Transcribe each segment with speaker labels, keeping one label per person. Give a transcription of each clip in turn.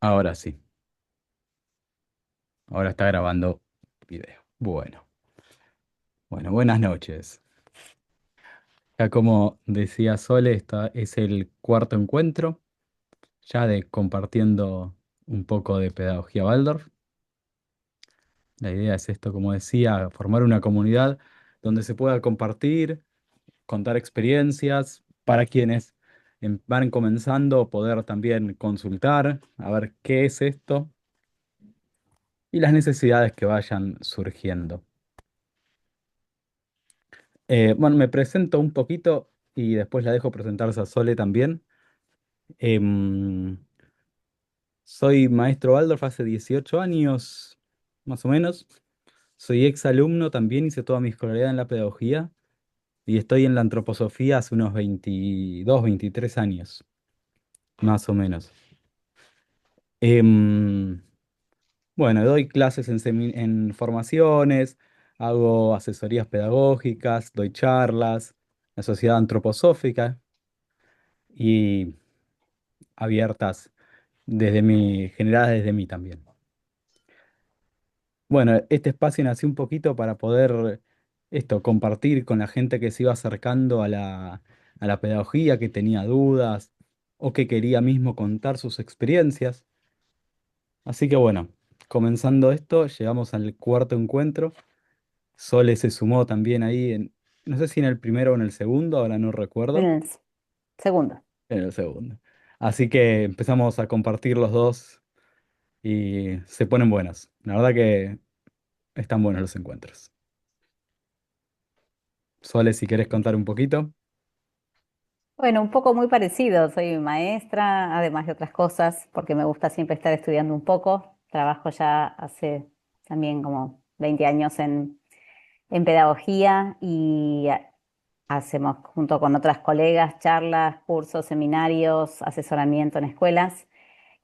Speaker 1: Ahora sí, ahora está grabando video. Bueno, buenas noches. Ya como decía Sole, esta es el cuarto encuentro, ya de compartiendo un poco de pedagogía Waldorf. La idea es esto, como decía, formar una comunidad donde se pueda compartir, contar experiencias para quienes van comenzando, poder también consultar, a ver qué es esto y las necesidades que vayan surgiendo. Bueno, me presento un poquito y después la dejo presentarse a Sole también. Em, Soy maestro Waldorf hace 18 años, más o menos. Soy ex alumno también, hice toda mi escolaridad en la pedagogía y estoy en la antroposofía hace unos 22, 23 años, más o menos. Em, bueno, doy clases en formaciones, hago asesorías pedagógicas, doy charlas, la sociedad antroposófica y abiertas generadas desde mí también. Bueno, este espacio nació un poquito para poder compartir con la gente que se iba acercando a la pedagogía, que tenía dudas o que quería mismo contar sus experiencias. Así que bueno, comenzando esto, llegamos al cuarto encuentro. Sole se sumó también ahí no sé si en el primero o en el segundo, ahora no
Speaker 2: En
Speaker 1: recuerdo,
Speaker 2: el segundo.
Speaker 1: en el segundo. Así que empezamos a compartir los dos y se ponen buenos. La verdad que están buenos los encuentros. Sole, si querés contar un poquito.
Speaker 2: Bueno, un poco muy parecido. Soy maestra, además de otras cosas, porque me gusta siempre estar estudiando un poco. Trabajo ya hace también como 20 años en pedagogía y hacemos junto con otras colegas charlas, cursos, seminarios, asesoramiento en escuelas.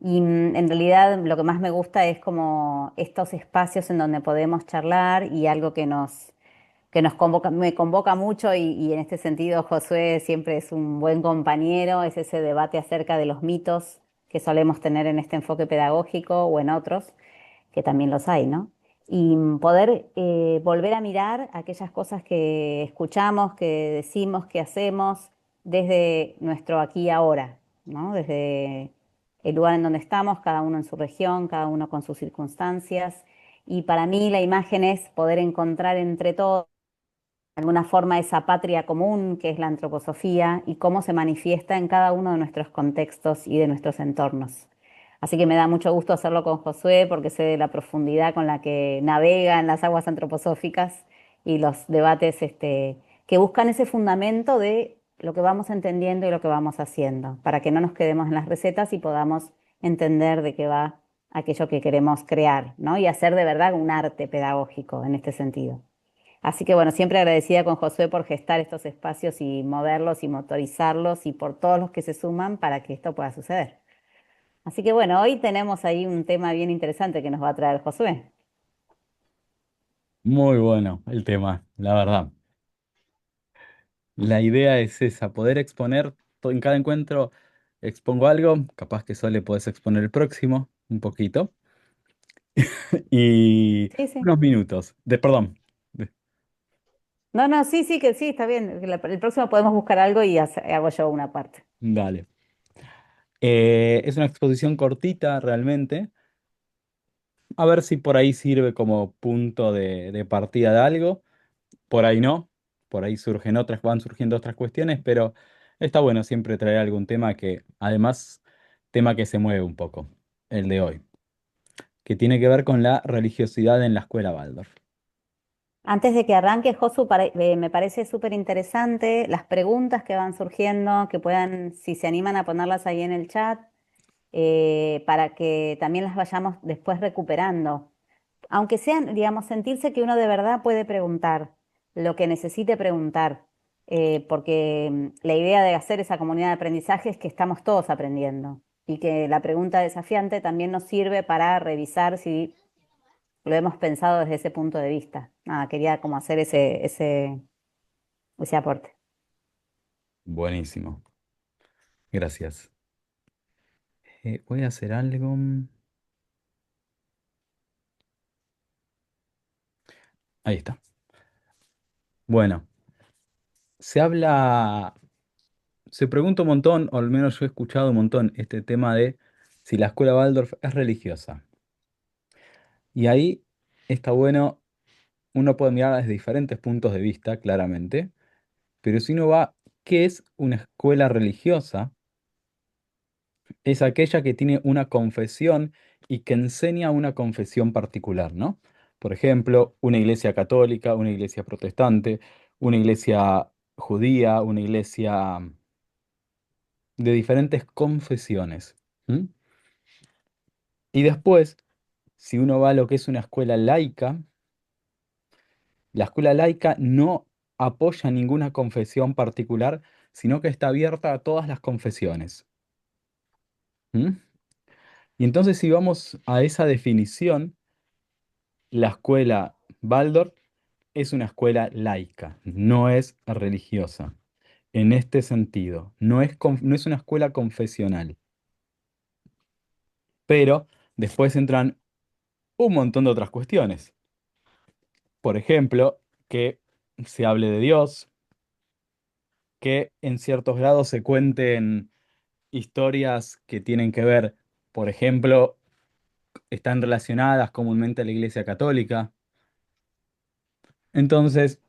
Speaker 2: Y en realidad lo que más me gusta es como estos espacios en donde podemos charlar y algo que nos convoca, me convoca mucho y en este sentido Josué siempre es un buen compañero, es ese debate acerca de los mitos que solemos tener en este enfoque pedagógico o en otros, que también los hay, ¿no? Y poder volver a mirar aquellas cosas que escuchamos, que decimos, que hacemos desde nuestro aquí y ahora, ¿no? Desde el lugar en donde estamos, cada uno en su región, cada uno con sus circunstancias. Y para mí la imagen es poder encontrar entre todos de alguna forma esa patria común que es la antroposofía y cómo se manifiesta en cada uno de nuestros contextos y de nuestros entornos. Así que me da mucho gusto hacerlo con Josué porque sé de la profundidad con la que navega en las aguas antroposóficas y los debates que buscan ese fundamento de lo que vamos entendiendo y lo que vamos haciendo, para que no nos quedemos en las recetas y podamos entender de qué va aquello que queremos crear, ¿no? Y hacer de verdad un arte pedagógico en este sentido. Así que bueno, siempre agradecida con Josué por gestar estos espacios y moverlos y motorizarlos y por todos los que se suman para que esto pueda suceder. Así que bueno, hoy tenemos ahí un tema bien interesante que nos va a traer Josué.
Speaker 1: Muy bueno el tema, la verdad. La idea es esa, poder exponer en cada encuentro, expongo algo, capaz que solo podés exponer el próximo, un poquito, y
Speaker 2: Sí, sí.
Speaker 1: unos minutos, perdón,
Speaker 2: No, no, sí, sí, que sí, está bien. El próximo podemos buscar algo y hago yo una parte.
Speaker 1: dale. Es una exposición cortita realmente, a ver si por ahí sirve como punto de partida de algo, por ahí no, por ahí van surgiendo otras cuestiones, pero está bueno siempre traer algún tema además, tema que se mueve un poco, el de hoy, que tiene que ver con la religiosidad en la escuela Waldorf.
Speaker 2: Antes de que arranque, Josu, me parece súper interesante las preguntas que van surgiendo, que puedan, si se animan a ponerlas ahí en el chat, para que también las vayamos después recuperando. Aunque sean, digamos, sentirse que uno de verdad puede preguntar lo que necesite preguntar, porque la idea de hacer esa comunidad de aprendizaje es que estamos todos aprendiendo y que la pregunta desafiante también nos sirve para revisar si lo hemos pensado desde ese punto de vista. Nada, quería como hacer ese aporte.
Speaker 1: Buenísimo, gracias. Voy a hacer algo. Ahí está. Bueno, se habla, se pregunta un montón, o al menos yo he escuchado un montón, este tema de si la escuela Waldorf es religiosa. Y ahí está bueno, uno puede mirar desde diferentes puntos de vista, claramente, pero si uno va, ¿qué es una escuela religiosa? Es aquella que tiene una confesión y que enseña una confesión particular, ¿no? Por ejemplo, una iglesia católica, una iglesia protestante, una iglesia judía, una iglesia de diferentes confesiones. ¿M? Y después, si uno va a lo que es una escuela laica, la escuela laica no apoya ninguna confesión particular, sino que está abierta a todas las confesiones. ¿M? Y entonces, si vamos a esa definición, la escuela Waldorf es una escuela laica, no es religiosa. En este sentido, no es una escuela confesional. Pero después entran un montón de otras cuestiones. Por ejemplo, que se hable de Dios, que en ciertos grados se cuenten historias que tienen que ver, por ejemplo, están relacionadas comúnmente a la Iglesia Católica. Entonces,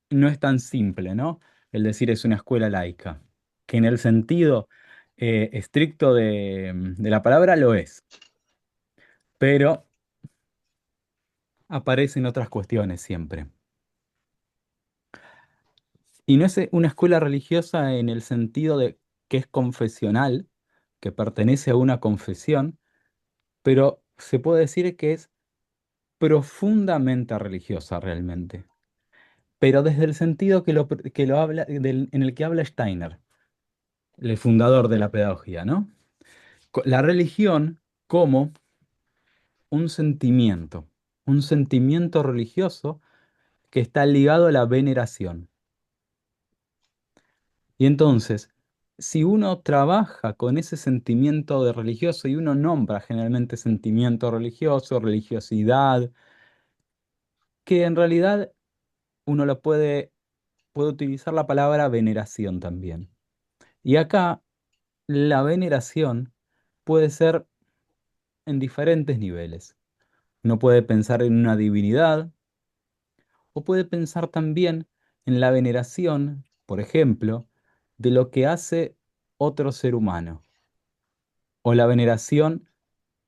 Speaker 1: no es tan simple, ¿no? El decir es una escuela laica, que en el sentido estricto de la palabra lo es, pero aparecen otras cuestiones siempre. Y no es una escuela religiosa en el sentido de que es confesional, que pertenece a una confesión, pero se puede decir que es profundamente religiosa realmente. Pero desde el sentido que lo habla, en el que habla Steiner, el fundador de la pedagogía, ¿no? La religión como un sentimiento religioso que está ligado a la veneración. Y entonces, si uno trabaja con ese sentimiento de religioso y uno nombra generalmente sentimiento religioso, religiosidad, que en realidad uno puede utilizar la palabra veneración también. Y acá la veneración puede ser en diferentes niveles. Uno puede pensar en una divinidad o puede pensar también en la veneración, por ejemplo, de lo que hace otro ser humano o la veneración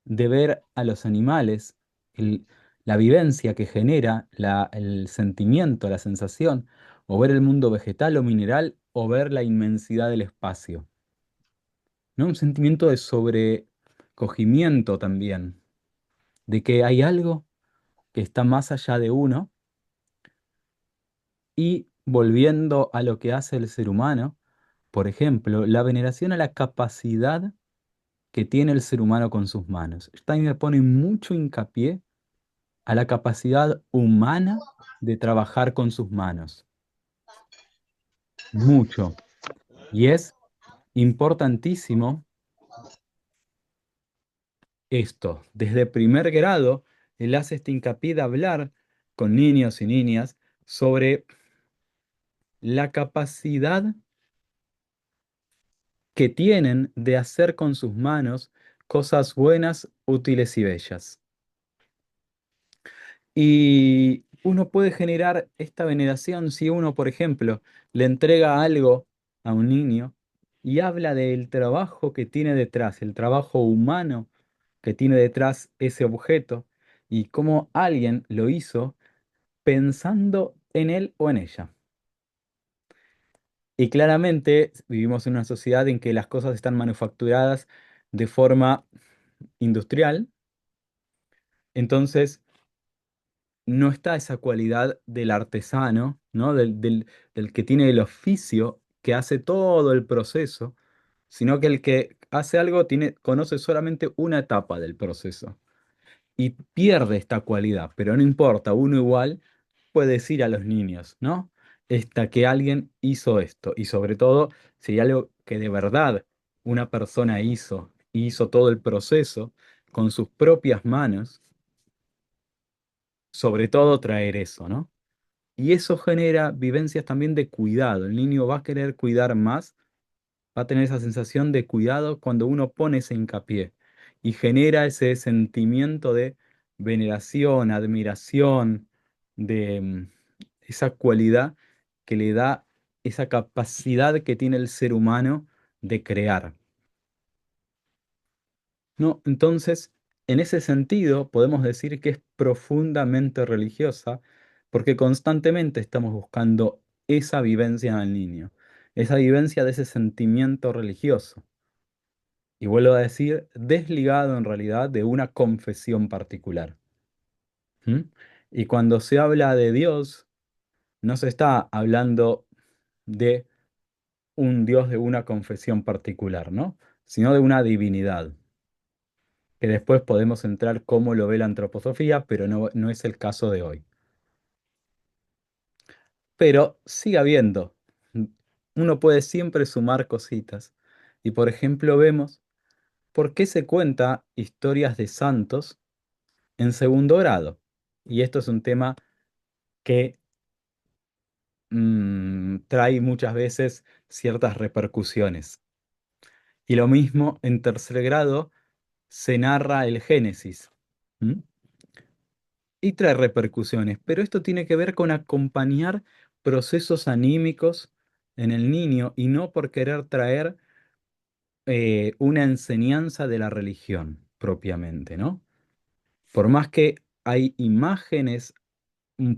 Speaker 1: de ver a los animales, el- la vivencia que genera, el sentimiento, la sensación, o ver el mundo vegetal o mineral, o ver la inmensidad del espacio, ¿no? Un sentimiento de sobrecogimiento también, de que hay algo que está más allá de uno, y volviendo a lo que hace el ser humano, por ejemplo, la veneración a la capacidad que tiene el ser humano con sus manos. Steiner pone mucho hincapié a la capacidad humana de trabajar con sus manos. Mucho. Y es importantísimo esto. Desde primer grado, él hace este hincapié de hablar con niños y niñas sobre la capacidad que tienen de hacer con sus manos cosas buenas, útiles y bellas. Y uno puede generar esta veneración si uno, por ejemplo, le entrega algo a un niño y habla del trabajo que tiene detrás, el trabajo humano que tiene detrás ese objeto y cómo alguien lo hizo pensando en él o en ella. Y claramente vivimos en una sociedad en que las cosas están manufacturadas de forma industrial, entonces no está esa cualidad del artesano, ¿no? Del que tiene el oficio, que hace todo el proceso, sino que el que hace algo conoce solamente una etapa del proceso y pierde esta cualidad, pero no importa, uno igual puede decir a los niños, ¿no? Que alguien hizo esto y sobre todo si hay algo que de verdad una persona hizo todo el proceso con sus propias manos, sobre todo traer eso, ¿no? Y eso genera vivencias también de cuidado. El niño va a querer cuidar más, va a tener esa sensación de cuidado cuando uno pone ese hincapié y genera ese sentimiento de veneración, admiración, de esa cualidad que le da esa capacidad que tiene el ser humano de crear. ¿No? Entonces, en ese sentido, podemos decir que es profundamente religiosa porque constantemente estamos buscando esa vivencia en el niño, esa vivencia de ese sentimiento religioso. Y vuelvo a decir, desligado en realidad de una confesión particular. ¿Mm? Y cuando se habla de Dios, no se está hablando de un Dios de una confesión particular, ¿no? Sino de una divinidad, que después podemos entrar cómo lo ve la antroposofía, pero no es el caso de hoy. Pero sigue habiendo. Uno puede siempre sumar cositas. Y por ejemplo, vemos por qué se cuenta historias de santos en segundo grado. Y esto es un tema que trae muchas veces ciertas repercusiones. Y lo mismo en tercer grado se narra el Génesis. ¿Mm? Y trae repercusiones, pero esto tiene que ver con acompañar procesos anímicos en el niño y no por querer traer una enseñanza de la religión propiamente, ¿no? Por más que hay imágenes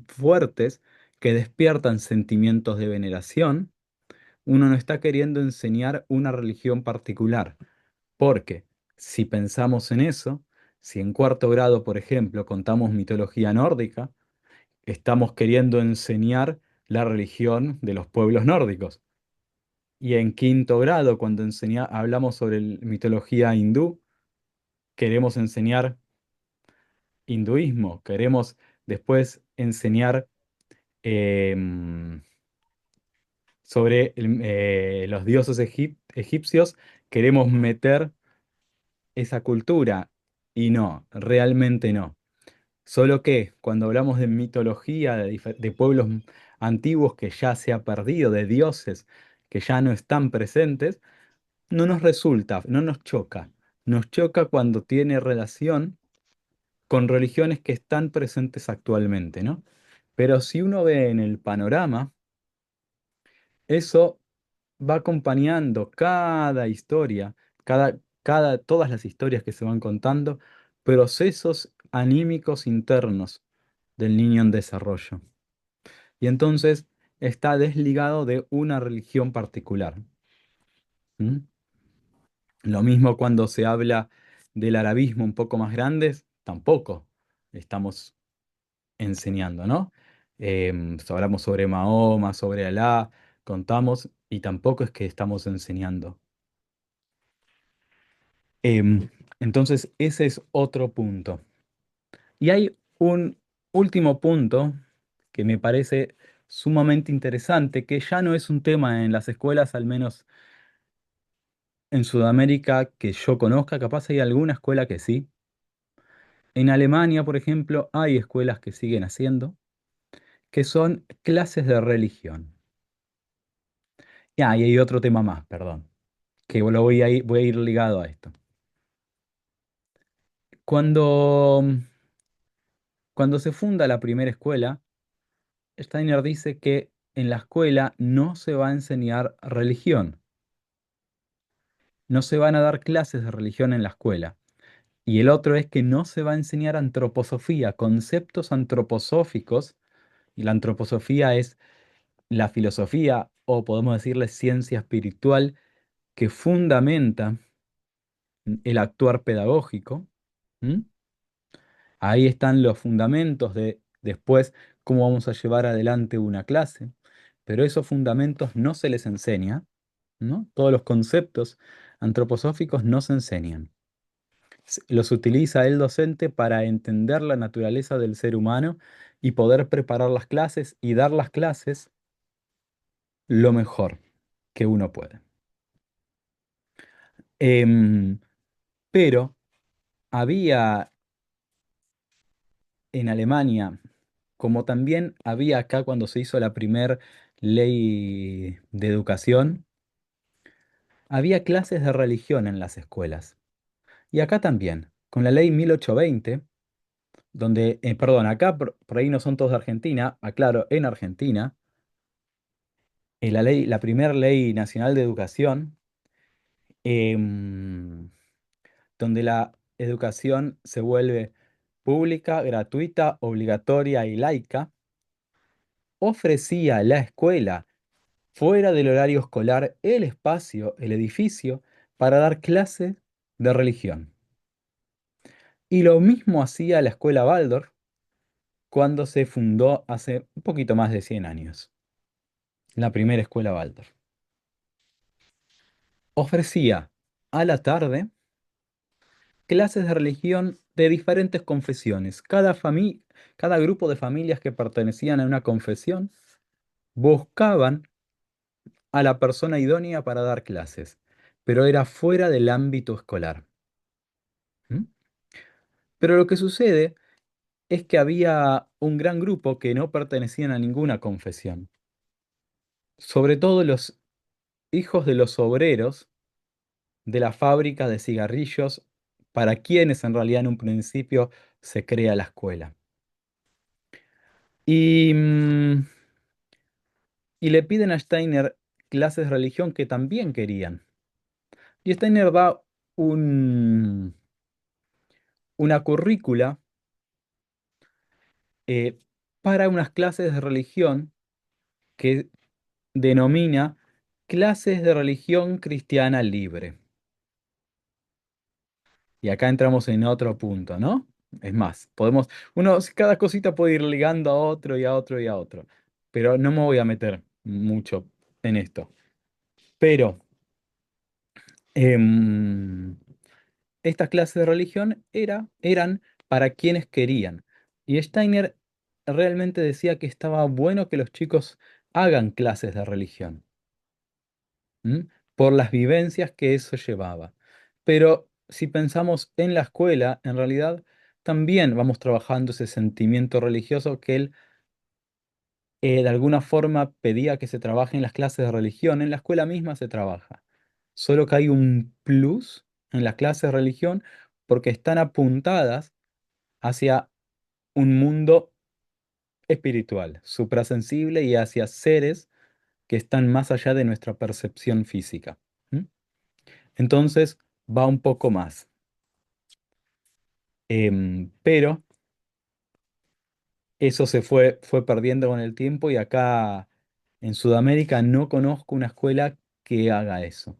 Speaker 1: fuertes que despiertan sentimientos de veneración, uno no está queriendo enseñar una religión particular, porque si pensamos en eso, si en cuarto grado, por ejemplo, contamos mitología nórdica, estamos queriendo enseñar la religión de los pueblos nórdicos. Y en quinto grado, cuando hablamos sobre mitología hindú, queremos enseñar hinduismo, queremos después enseñar em, sobre los dioses egipcios, queremos meter esa cultura. Y no, realmente no. Solo que cuando hablamos de mitología, de pueblos antiguos que ya se ha perdido, de dioses que ya no están presentes, no nos resulta, no nos choca. Nos choca cuando tiene relación con religiones que están presentes actualmente, ¿no? Pero si uno ve en el panorama, eso va acompañando cada historia, todas las historias que se van contando, procesos anímicos internos del niño en desarrollo. Y entonces está desligado de una religión particular. ¿Mm? Lo mismo cuando se habla del arabismo un poco más grandes, tampoco estamos enseñando, ¿no? Hablamos sobre Mahoma, sobre Alá, contamos y tampoco es que estamos enseñando. Em, entonces, ese es otro punto. Y hay un último punto que me parece sumamente interesante, que ya no es un tema en las escuelas, al menos en Sudamérica, que yo conozca, capaz hay alguna escuela que sí. En Alemania, por ejemplo, hay escuelas que siguen haciendo, que son clases de religión. Y hay otro tema más, perdón, que voy a ir ligado a esto. Cuando, cuando se funda la primera escuela, Steiner dice que en la escuela no se va a enseñar religión, no se van a dar clases de religión en la escuela. Y el otro es que no se va a enseñar antroposofía, conceptos antroposóficos, y la antroposofía es la filosofía, o podemos decirle ciencia espiritual, que fundamenta el actuar pedagógico. ¿Mm? Ahí están los fundamentos de después cómo vamos a llevar adelante una clase, pero esos fundamentos no se les enseña, ¿no? Todos los conceptos antroposóficos no se enseñan. Los utiliza el docente para entender la naturaleza del ser humano y poder preparar las clases y dar las clases lo mejor que uno puede. Em, pero había en Alemania como también había acá cuando se hizo la primer ley de educación, había clases de religión en las escuelas. Y acá también, con la ley 1820, donde, perdón, acá por ahí no son todos de Argentina, aclaro, en Argentina, la primera ley nacional de educación, em, donde la educación se vuelve pública, gratuita, obligatoria y laica, ofrecía a la escuela, fuera del horario escolar, el espacio, el edificio, para dar clases de religión. Y lo mismo hacía la escuela Waldorf cuando se fundó hace un poquito más de 100 años, la primera escuela Waldorf. Ofrecía a la tarde clases de religión de diferentes confesiones. Cada grupo de familias que pertenecían a una confesión buscaban a la persona idónea para dar clases, pero era fuera del ámbito escolar. ¿Mm? Pero lo que sucede es que había un gran grupo que no pertenecían a ninguna confesión, sobre todo los hijos de los obreros de la fábrica de cigarrillos, para quienes en realidad en un principio se crea la escuela. Y, y le piden a Steiner clases de religión que también querían. Y Steiner da un- una currícula eh, para unas clases de religión que denomina clases de religión cristiana libre. Y acá entramos en otro punto, ¿no? Es más, cada cosita puede ir ligando a otro y a otro y a otro, pero no me voy a meter mucho en esto. Pero em, estas clases de religión eran para quienes querían. Y Steiner realmente decía que estaba bueno que los chicos hagan clases de religión. ¿M? Por las vivencias que eso llevaba. Pero si pensamos en la escuela, en realidad también vamos trabajando ese sentimiento religioso que él de alguna forma pedía que se trabaje en las clases de religión. En la escuela misma se trabaja. Solo que hay un plus en las clases de religión porque están apuntadas hacia un mundo espiritual, suprasensible y hacia seres que están más allá de nuestra percepción física. ¿M? Entonces va un poco más. Pero eso fue perdiendo con el tiempo y acá en Sudamérica no conozco una escuela que haga eso.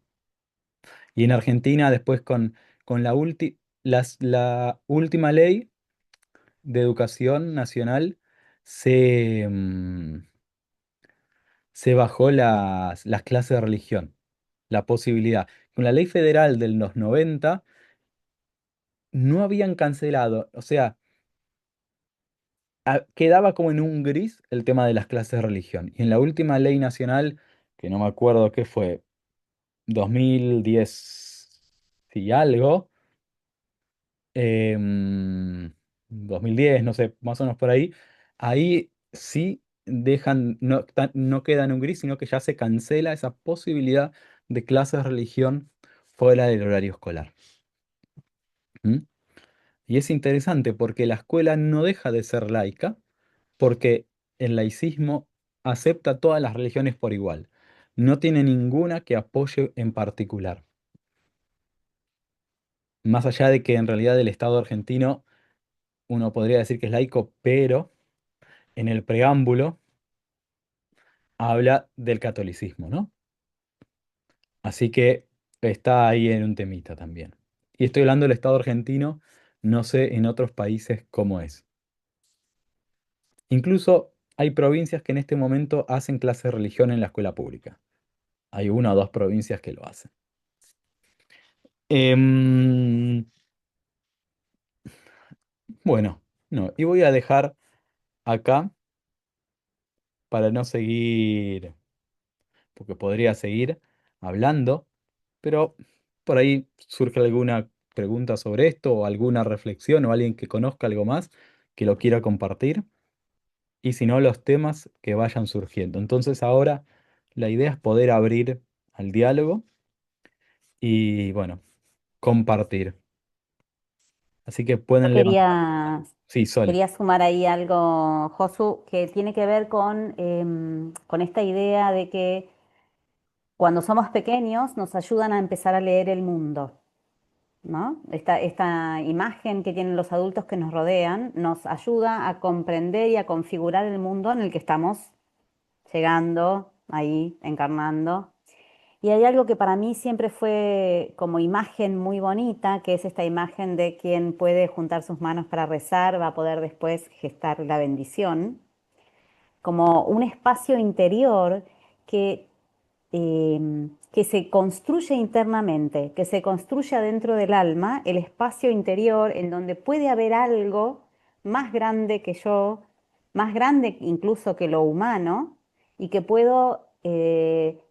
Speaker 1: Y en Argentina después con la última ley de educación nacional se bajó las clases de religión, la posibilidad. Con la ley federal de los 90 no habían cancelado, o sea, quedaba como en un gris el tema de las clases de religión. Y en la última ley nacional, que no me acuerdo qué fue, 2010 y algo, 2010, no sé, más o menos por ahí, ahí sí dejan, no queda en un gris, sino que ya se cancela esa posibilidad de clases de religión fuera del horario escolar. ¿Mm? Y es interesante porque la escuela no deja de ser laica, porque el laicismo acepta todas las religiones por igual. No tiene ninguna que apoye en particular. Más allá de que en realidad el Estado argentino, uno podría decir que es laico, pero en el preámbulo habla del catolicismo, ¿no? Así que está ahí en un temita también. Y estoy hablando del Estado argentino, no sé en otros países cómo es. Incluso hay provincias que en este momento hacen clase de religión en la escuela pública. Hay una o dos provincias que lo hacen. Em, bueno, no, y voy a dejar acá para no seguir, porque podría seguir hablando, pero por ahí surge alguna pregunta sobre esto o alguna reflexión o alguien que conozca algo más que lo quiera compartir. y si no, los temas que vayan surgiendo. Entonces ahora la idea es poder abrir al diálogo y, bueno, compartir. Así que
Speaker 2: Yo
Speaker 1: pueden levantar. Sí, Sole.
Speaker 2: quería sumar ahí algo, Josu, que tiene que ver con esta idea de que cuando somos pequeños nos ayudan a empezar a leer el mundo, ¿no? Esta imagen que tienen los adultos que nos rodean nos ayuda a comprender y a configurar el mundo en el que estamos llegando, ahí, encarnando. Y hay algo que para mí siempre fue como imagen muy bonita, que es esta imagen de quien puede juntar sus manos para rezar, va a poder después gestar la bendición, como un espacio interior que que se construye internamente, que se construye adentro del alma, el espacio interior en donde puede haber algo más grande que yo, más grande incluso que lo humano, y que puedo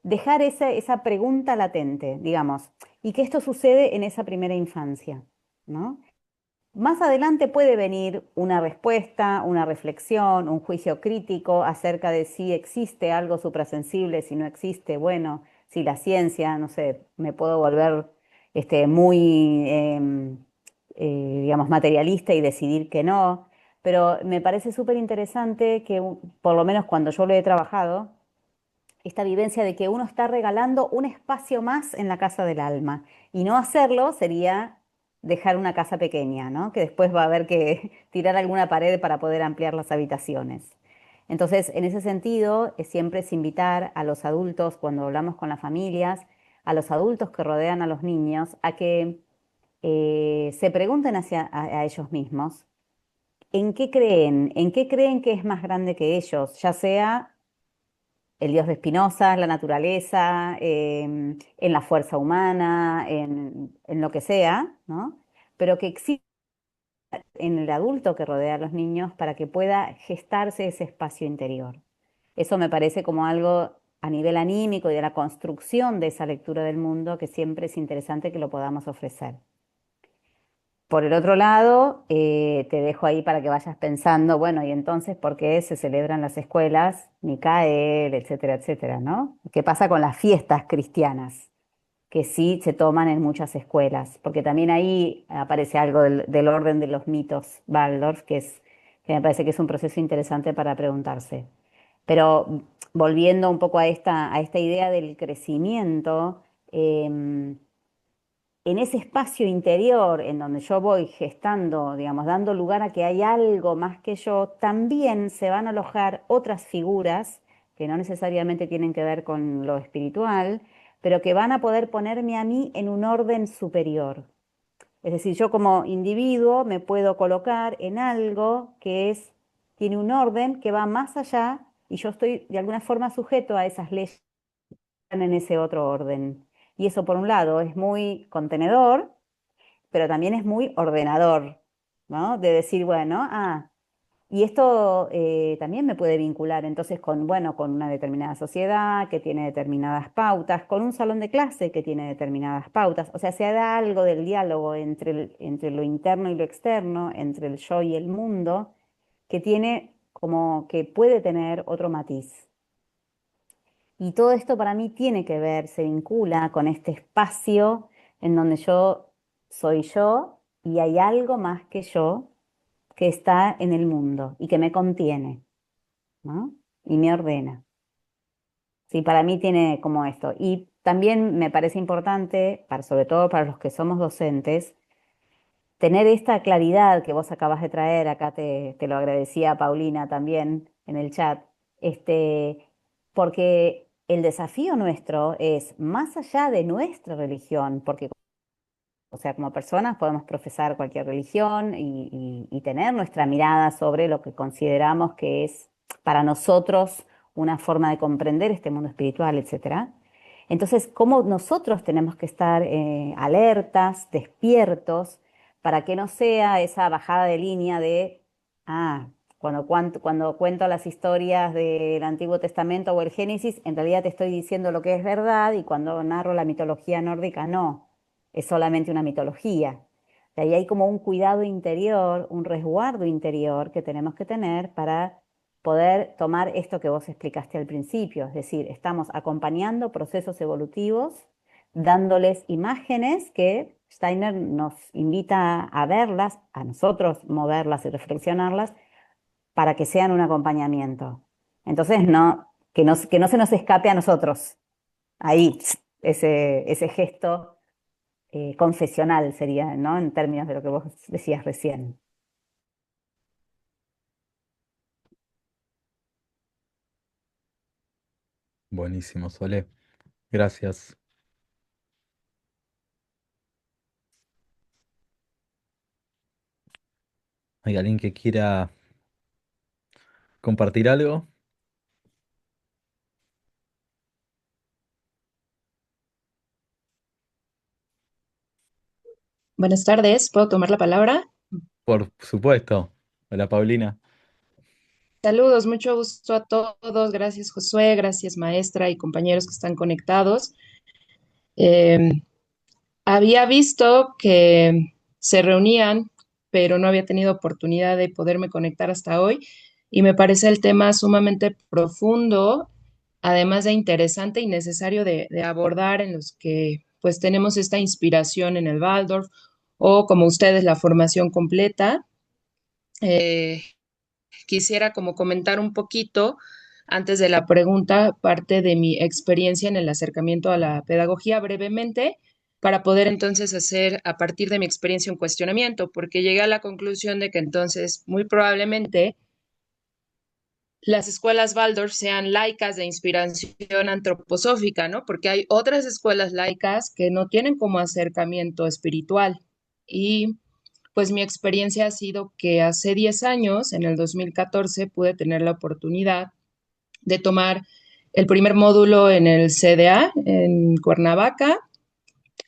Speaker 2: dejar esa pregunta latente, digamos, y que esto sucede en esa primera infancia, ¿no? Más adelante puede venir una respuesta, una reflexión, un juicio crítico acerca de si existe algo suprasensible, si no existe, bueno, si la ciencia, no sé, me puedo volver muy, digamos, materialista y decidir que no, pero me parece súper interesante que, por lo menos cuando yo lo he trabajado, esta vivencia de que uno está regalando un espacio más en la casa del alma. Y no hacerlo sería dejar una casa pequeña, ¿no? Que después va a haber que tirar alguna pared para poder ampliar las habitaciones. Entonces, en ese sentido, siempre es invitar a los adultos, cuando hablamos con las familias, a los adultos que rodean a los niños, a que se pregunten a ellos mismos en qué creen que es más grande que ellos, ya sea el Dios de Spinoza, la naturaleza, en la fuerza humana, en lo que sea, ¿no? Pero que existe en el adulto que rodea a los niños para que pueda gestarse ese espacio interior. Eso me parece como algo a nivel anímico y de la construcción de esa lectura del mundo que siempre es interesante que lo podamos ofrecer. Por el otro lado, te dejo ahí para que vayas pensando, bueno, y entonces, ¿por qué se celebran las escuelas, Micael, etcétera, etcétera, ¿no? ¿Qué pasa con las fiestas cristianas, que sí se toman en muchas escuelas? Porque también ahí aparece algo del orden de los mitos Waldorf, que me parece que es un proceso interesante para preguntarse. Pero volviendo un poco a esta idea del crecimiento, en ese espacio interior en donde yo voy gestando, digamos, dando lugar a que hay algo más que yo, también se van a alojar otras figuras que no necesariamente tienen que ver con lo espiritual, pero que van a poder ponerme a mí en un orden superior. Es decir, yo como individuo me puedo colocar en algo tiene un orden que va más allá y yo estoy de alguna forma sujeto a esas leyes en ese otro orden. Y eso por un lado es muy contenedor, pero también es muy ordenador, ¿no? De decir, bueno, y esto también me puede vincular entonces con, bueno, con una determinada sociedad que tiene determinadas pautas, con un salón de clase que tiene determinadas pautas. O sea, se da algo del diálogo entre lo interno y lo externo, entre el yo y el mundo, que tiene como que puede tener otro matiz. Y todo esto para mí tiene que ver, se vincula con este espacio en donde yo soy yo y hay algo más que yo que está en el mundo y que me contiene, ¿no? Y me ordena. Sí, para mí tiene como esto. Y también me parece importante, sobre todo para los que somos docentes, tener esta claridad que vos acabas de traer, acá te lo agradecía Paulina también en el chat, porque el desafío nuestro es más allá de nuestra religión, porque, o sea, como personas podemos profesar cualquier religión y tener nuestra mirada sobre lo que consideramos que es para nosotros una forma de comprender este mundo espiritual, etcétera. Entonces, cómo nosotros tenemos que estar alertas, despiertos, para que no sea esa bajada de línea de, cuando cuento las historias del Antiguo Testamento o el Génesis, en realidad te estoy diciendo lo que es verdad y cuando narro la mitología nórdica, no, es solamente una mitología. De ahí hay como un cuidado interior, un resguardo interior que tenemos que tener para poder tomar esto que vos explicaste al principio, es decir, estamos acompañando procesos evolutivos, dándoles imágenes que Steiner nos invita a verlas, a nosotros moverlas y reflexionarlas para que sean un acompañamiento. Entonces, que no se nos escape a nosotros. Ahí, ese gesto confesional sería, ¿no? En términos de lo que vos decías recién.
Speaker 1: Buenísimo, Sole. Gracias. ¿Hay alguien que quiera compartir algo?
Speaker 3: Buenas tardes, ¿puedo tomar la palabra?
Speaker 1: Por supuesto. Hola, Paulina.
Speaker 3: Saludos, mucho gusto a todos. Gracias, Josué, gracias, maestra y compañeros que están conectados. Eh, Había visto que se reunían, pero no había tenido oportunidad de poderme conectar hasta hoy y me parece el tema sumamente profundo, además de interesante y necesario de abordar en los que pues tenemos esta inspiración en el Waldorf o como ustedes la formación completa. Eh, Quisiera como comentar un poquito antes de la pregunta, parte de mi experiencia en el acercamiento a la pedagogía brevemente, para poder entonces hacer a partir de mi experiencia un cuestionamiento, porque llegué a la conclusión de que entonces muy probablemente las escuelas Waldorf sean laicas de inspiración antroposófica, ¿no? Porque hay otras escuelas laicas que no tienen como acercamiento espiritual. Y pues mi experiencia ha sido que hace 10 años, en el 2014, pude tener la oportunidad de tomar el primer módulo en el CDA en Cuernavaca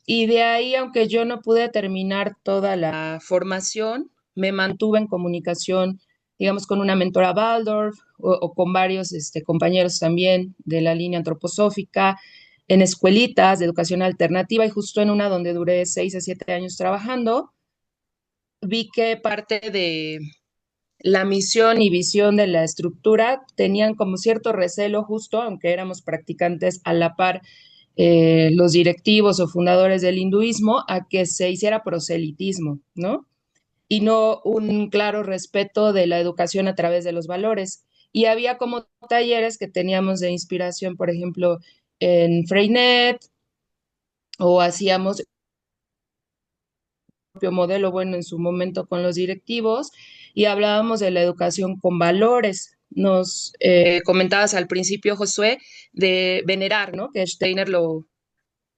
Speaker 3: y de ahí, aunque yo no pude terminar toda la formación, me mantuve en comunicación, digamos, con una mentora Waldorf o con varios compañeros también de la línea antroposófica, en escuelitas de educación alternativa y justo en una donde duré 6 a 7 años trabajando, vi que parte de la misión y visión de la estructura tenían como cierto recelo justo, aunque éramos practicantes a la par, los directivos o fundadores del hinduismo, a que se hiciera proselitismo, ¿no? Y no un claro respeto de la educación a través de los valores. Y había como talleres que teníamos de inspiración, por ejemplo, en Freinet, o hacíamos propio modelo, bueno, en su momento con los directivos, y hablábamos de la educación con valores. Nos comentabas al principio, Josué, de venerar, ¿no? Que Steiner lo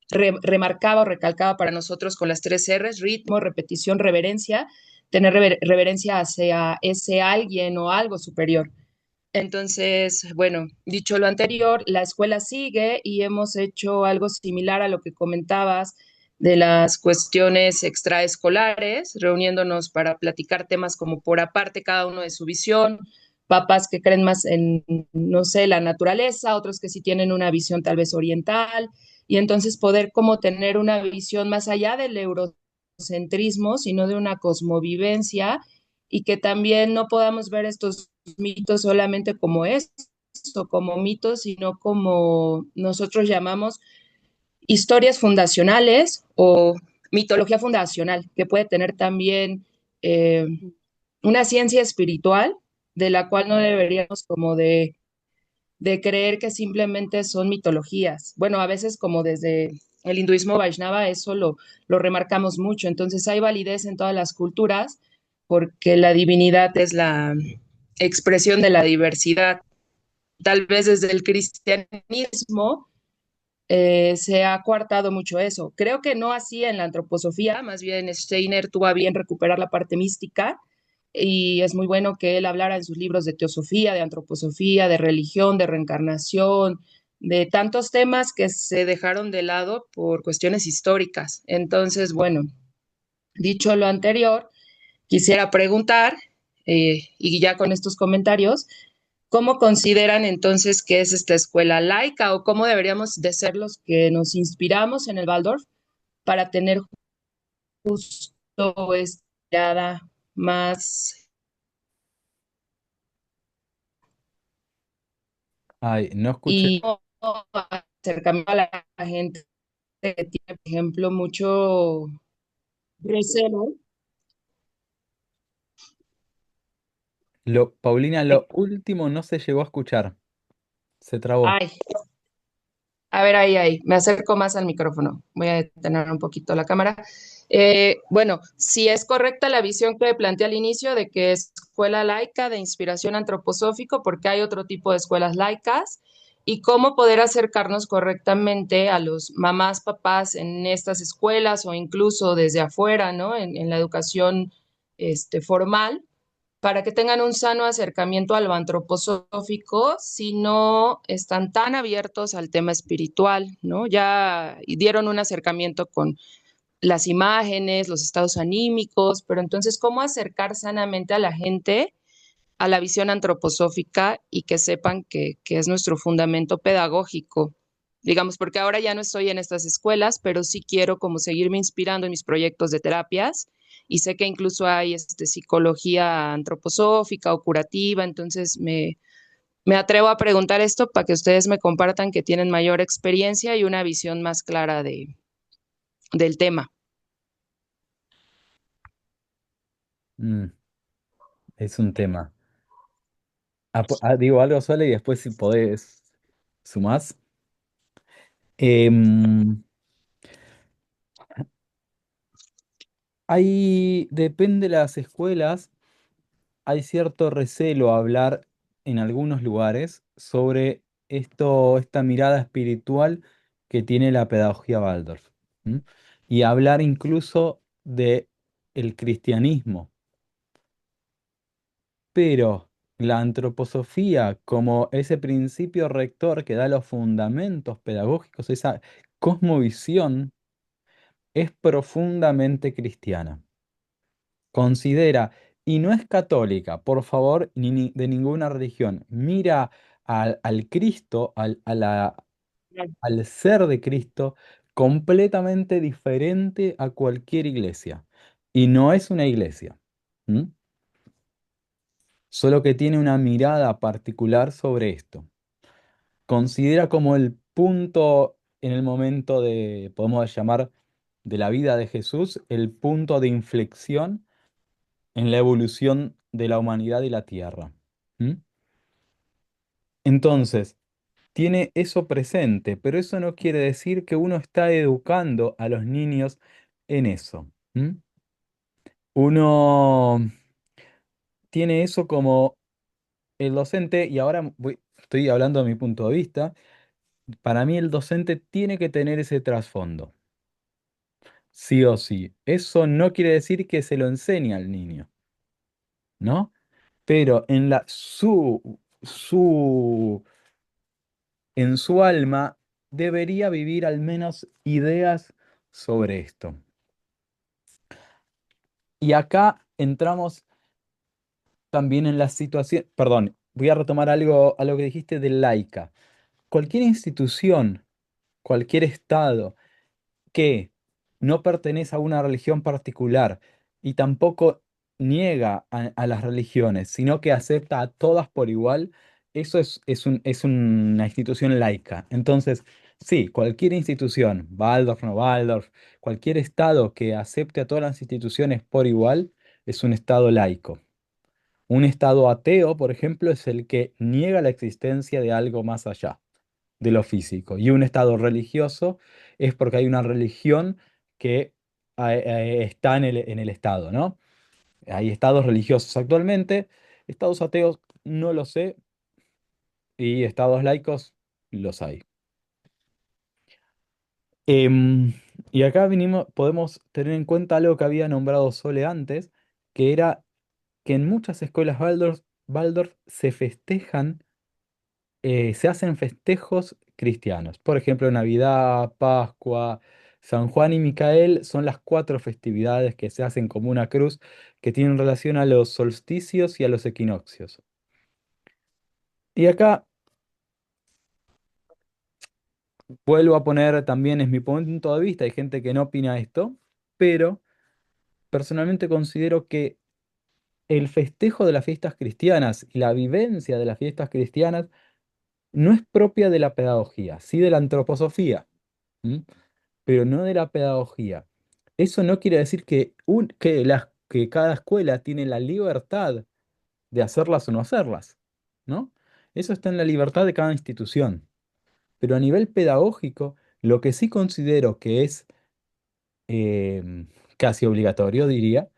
Speaker 3: remarcaba o recalcaba para nosotros con las 3 R's: ritmo, repetición, reverencia, tener reverencia hacia ese alguien o algo superior. Entonces, bueno, dicho lo anterior, la escuela sigue y hemos hecho algo similar a lo que comentabas de las cuestiones extraescolares, reuniéndonos para platicar temas como por aparte cada uno de su visión, papás que creen más en, no sé, la naturaleza, otros que sí tienen una visión tal vez oriental, y entonces poder como tener una visión más allá del eurocentrismo, sino de una cosmovivencia y que también no podamos ver estos mitos solamente como esto, como mitos, sino como nosotros llamamos historias fundacionales o mitología fundacional, que puede tener también eh, una ciencia espiritual de la cual no deberíamos como de creer que simplemente son mitologías. Bueno, a veces como desde el hinduismo Vaishnava eso lo remarcamos mucho, entonces hay validez en todas las culturas porque la divinidad es la expresión de la diversidad. Tal vez desde el cristianismo se ha coartado mucho eso. Creo que no así en la antroposofía, más bien Steiner tuvo a bien recuperar la parte mística y es muy bueno que él hablara en sus libros de teosofía, de antroposofía, de religión, de reencarnación, de tantos temas que se dejaron de lado por cuestiones históricas. Entonces, bueno, dicho lo anterior, quisiera preguntar, y ya con estos comentarios, ¿cómo consideran entonces que es esta escuela laica o cómo deberíamos de ser los que nos inspiramos en el Waldorf para tener justo esta mirada más
Speaker 1: Ay, no escuché.
Speaker 3: Y acercamiento a la gente que tiene, por ejemplo, mucho recelo.
Speaker 1: Paulina, lo último no se llegó a escuchar. Se trabó.
Speaker 3: Ay, a ver, ahí, me acerco más al micrófono. Voy a detener un poquito la cámara. Bueno, si es correcta la visión que planteé al inicio de que es escuela laica de inspiración antroposófico, porque hay otro tipo de escuelas laicas, y cómo poder acercarnos correctamente a los mamás, papás en estas escuelas o incluso desde afuera, ¿no? En la educación formal para que tengan un sano acercamiento a lo antroposófico si no están tan abiertos al tema espiritual, ¿no? Ya dieron un acercamiento con las imágenes, los estados anímicos, pero entonces, ¿cómo acercar sanamente a la gente a la visión antroposófica y que sepan que es nuestro fundamento pedagógico? Digamos, porque ahora ya no estoy en estas escuelas, pero sí quiero como seguirme inspirando en mis proyectos de terapias y sé que incluso hay psicología antroposófica o curativa, entonces me atrevo a preguntar esto para que ustedes me compartan que tienen mayor experiencia y una visión más clara del tema.
Speaker 1: Mm, es un tema. Digo algo solo y después si podés sumás. Em, depende de las escuelas, hay cierto recelo a hablar en algunos lugares sobre esta mirada espiritual que tiene la pedagogía Waldorf. ¿M? Y hablar incluso de el cristianismo. Pero la antroposofía, como ese principio rector que da los fundamentos pedagógicos, esa cosmovisión, es profundamente cristiana. Considera, y no es católica, por favor, de ninguna religión. Mira al Cristo, al ser de Cristo, completamente diferente a cualquier iglesia. Y no es una iglesia. ¿M? Solo que tiene una mirada particular sobre esto. Considera como el punto en el momento de, podemos llamar, de la vida de Jesús, el punto de inflexión en la evolución de la humanidad y la Tierra. ¿Mm? Entonces, tiene eso presente, pero eso no quiere decir que uno está educando a los niños en eso. ¿Mm? Uno tiene eso como el docente, y ahora estoy hablando de mi punto de vista, para mí el docente tiene que tener ese trasfondo, sí o sí. Eso no quiere decir que se lo enseñe al niño, ¿no? Pero en su alma debería vivir al menos ideas sobre esto. Y acá entramos también en la situación, perdón, voy a retomar algo a lo que dijiste de laica. Cualquier institución, cualquier estado que no pertenece a una religión particular y tampoco niega a las religiones, sino que acepta a todas por igual, eso es una institución laica. Entonces, sí, cualquier institución, Waldorf, no Waldorf, cualquier estado que acepte a todas las instituciones por igual, es un estado laico. Un estado ateo, por ejemplo, es el que niega la existencia de algo más allá de lo físico. Y un estado religioso es porque hay una religión que está en el estado, ¿no? Hay estados religiosos actualmente, estados ateos no lo sé, y estados laicos los hay. Em, y acá podemos tener en cuenta algo que había nombrado Sole antes, que era que en muchas escuelas Waldorf se hacen festejos cristianos. Por ejemplo, Navidad, Pascua, San Juan y Micael son las cuatro festividades que se hacen como una cruz que tienen relación a los solsticios y a los equinoccios. Y acá vuelvo a poner también, es mi punto de vista, hay gente que no opina esto, pero personalmente considero que el festejo de las fiestas cristianas y la vivencia de las fiestas cristianas no es propia de la pedagogía, sí de la antroposofía, ¿m? Pero no de la pedagogía. Eso no quiere decir que cada escuela tiene la libertad de hacerlas o no hacerlas, ¿no? Eso está en la libertad de cada institución. Pero a nivel pedagógico, lo que sí considero que es casi obligatorio, diría,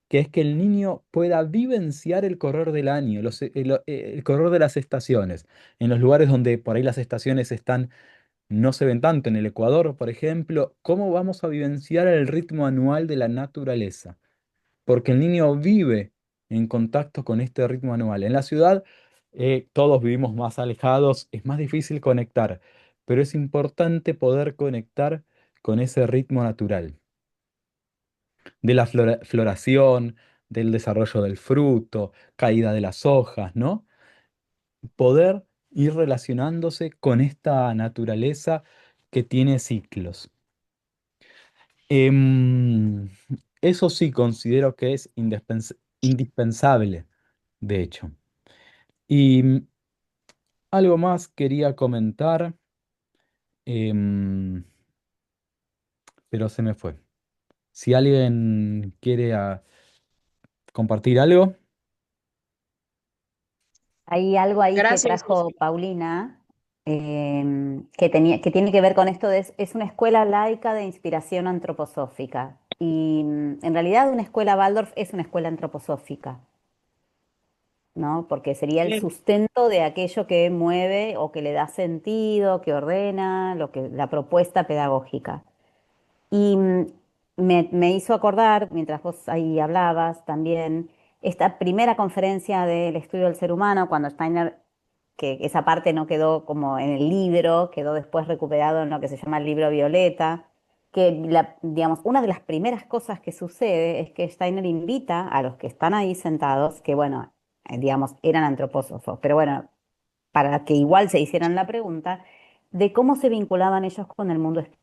Speaker 1: que es que el niño pueda vivenciar el correr del año, el correr de las estaciones, en los lugares donde por ahí las estaciones no se ven tanto, en el Ecuador, por ejemplo, ¿cómo vamos a vivenciar el ritmo anual de la naturaleza? Porque el niño vive en contacto con este ritmo anual. En la ciudad, todos vivimos más alejados, es más difícil conectar, pero es importante poder conectar con ese ritmo natural de la floración, del desarrollo del fruto, caída de las hojas, ¿no? Poder ir relacionándose con esta naturaleza que tiene ciclos. Em, Eso sí considero que es indispensable, de hecho. Y algo más quería comentar, em, pero se me fue. Si alguien quiere compartir algo,
Speaker 2: Hay algo ahí que
Speaker 3: Gracias,
Speaker 2: trajo
Speaker 3: José.
Speaker 2: Paulina, que tiene que ver con esto de, es una escuela laica de inspiración antroposófica. Y en realidad una escuela Waldorf es una escuela antroposófica, ¿no? Porque sería el
Speaker 3: Bien.
Speaker 2: sustento de aquello que mueve o que le da sentido, que ordena, la propuesta pedagógica. Y me hizo acordar, mientras vos ahí hablabas también, esta primera conferencia del estudio del ser humano, cuando Steiner, que esa parte no quedó como en el libro, quedó después recuperado en lo que se llama el libro Violeta, que digamos, una de las primeras cosas que sucede es que Steiner invita a los que están ahí sentados, que bueno, digamos, eran antropósofos, pero bueno, para que igual se hicieran la pregunta de cómo se vinculaban ellos con el mundo espiritual.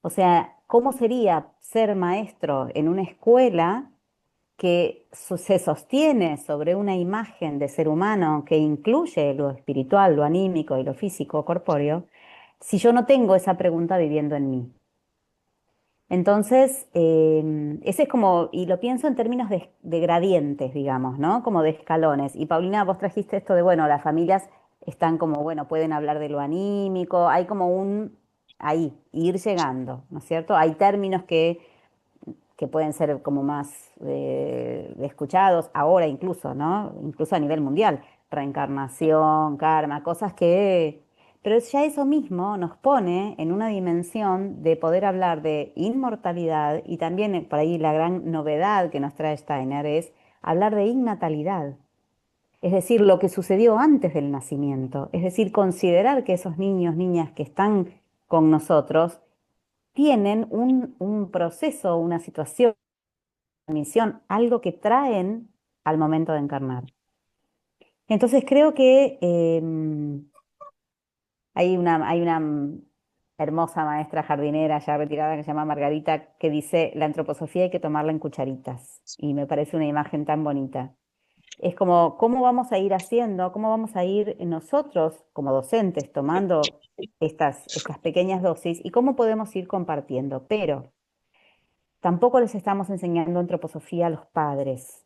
Speaker 2: O sea, ¿cómo sería ser maestro en una escuela que se sostiene sobre una imagen de ser humano que incluye lo espiritual, lo anímico y lo físico, corpóreo, si yo no tengo esa pregunta viviendo en mí? Entonces, ese es como, y lo pienso en términos de gradientes, digamos, ¿no? Como de escalones. Y Paulina, vos trajiste esto de, bueno, las familias están como, bueno, pueden hablar de lo anímico, hay como ahí, ir llegando, ¿no es cierto? Hay términos que pueden ser como más escuchados ahora incluso, ¿no? Incluso a nivel mundial, reencarnación, karma, cosas que... Pero ya eso mismo nos pone en una dimensión de poder hablar de inmortalidad y también por ahí la gran novedad que nos trae Steiner es hablar de innatalidad, es decir, lo que sucedió antes del nacimiento, es decir, considerar que esos niños, niñas que están con nosotros tienen un proceso, una situación, misión, algo que traen al momento de encarnar. Entonces creo que hay una hermosa maestra jardinera ya retirada que se llama Margarita que dice, la antroposofía hay que tomarla en cucharitas. Y me parece una imagen tan bonita. Es como, ¿cómo vamos a ir haciendo? ¿Cómo vamos a ir nosotros como docentes tomando estas pequeñas dosis y cómo podemos ir compartiendo? Pero tampoco les estamos enseñando antroposofía a los padres.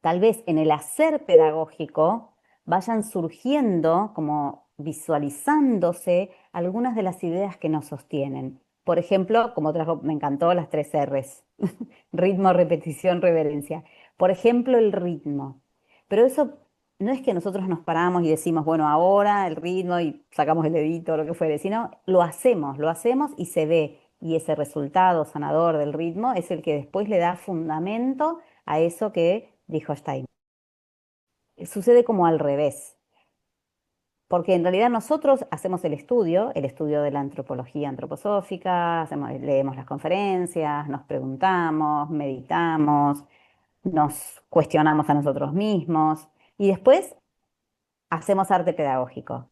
Speaker 2: Tal vez en el hacer pedagógico vayan surgiendo, como visualizándose algunas de las ideas que nos sostienen. Por ejemplo, como trajo, me encantó las 3 Rs, ritmo, repetición, reverencia. Por ejemplo, el ritmo. Pero eso no es que nosotros nos paramos y decimos, bueno, ahora el ritmo y sacamos el dedito o lo que fuere, sino lo hacemos y se ve. Y ese resultado sanador del ritmo es el que después le da fundamento a eso que dijo Stein. Sucede como al revés, porque en realidad nosotros hacemos el estudio de la antropología antroposófica, leemos las conferencias, nos preguntamos, meditamos, nos cuestionamos a nosotros mismos y después hacemos arte pedagógico.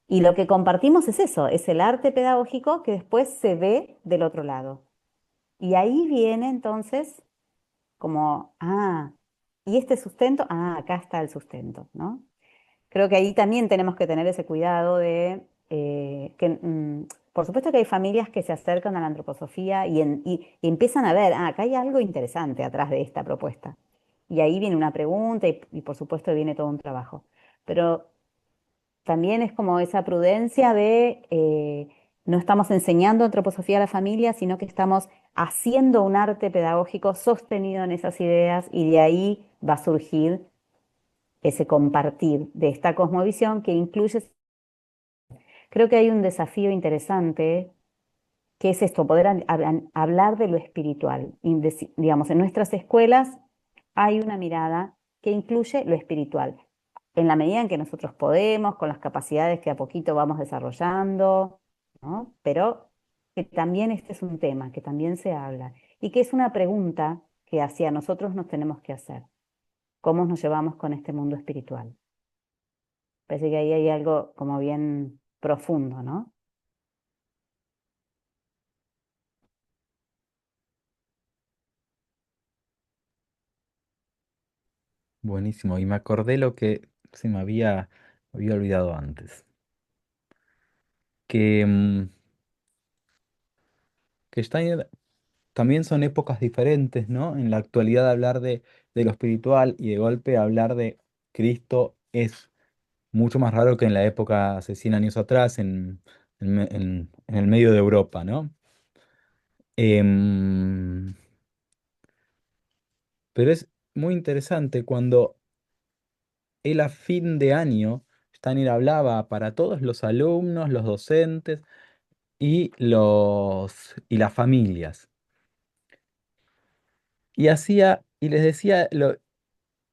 Speaker 2: Y lo que compartimos es eso, es el arte pedagógico que después se ve del otro lado. Y ahí viene entonces como, y este sustento, acá está el sustento, ¿no? Creo que ahí también tenemos que tener ese cuidado de por supuesto que hay familias que se acercan a la antroposofía y empiezan a ver, acá hay algo interesante atrás de esta propuesta. Y ahí viene una pregunta y por supuesto viene todo un trabajo. Pero también es como esa prudencia de no estamos enseñando antroposofía a la familia, sino que estamos haciendo un arte pedagógico sostenido en esas ideas y de ahí va a surgir ese compartir de esta cosmovisión que incluye, creo que hay un desafío interesante que es esto, poder hablar de lo espiritual. Digamos, en nuestras escuelas hay una mirada que incluye lo espiritual, en la medida en que nosotros podemos, con las capacidades que a poquito vamos desarrollando, ¿no? Pero que también este es un tema, que también se habla, y que es una pregunta que hacia nosotros nos tenemos que hacer. ¿Cómo nos llevamos con este mundo espiritual? Parece que ahí hay algo como bien profundo, ¿no?
Speaker 1: Buenísimo. Y me acordé lo que se me había olvidado antes. Que, que Steiner también son épocas diferentes, ¿no? En la actualidad hablar de lo espiritual y de golpe hablar de Cristo es mucho más raro que en la época hace 100 años atrás, en el medio de Europa, ¿no? Em, pero es muy interesante cuando él a fin de año, Steiner hablaba para todos los alumnos, los docentes y las familias. Y les decía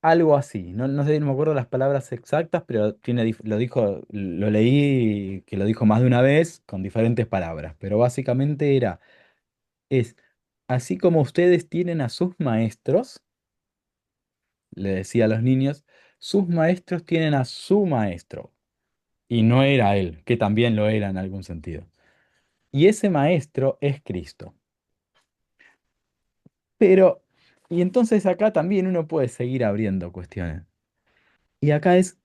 Speaker 1: algo así. No sé, no me acuerdo las palabras exactas, pero lo dijo, lo leí que lo dijo más de una vez con diferentes palabras. Pero básicamente es, así como ustedes tienen a sus maestros, le decía a los niños, sus maestros tienen a su maestro. Y no era él, que también lo era en algún sentido. Y ese maestro es Cristo. Pero, y entonces acá también uno puede seguir abriendo cuestiones. Y acá es,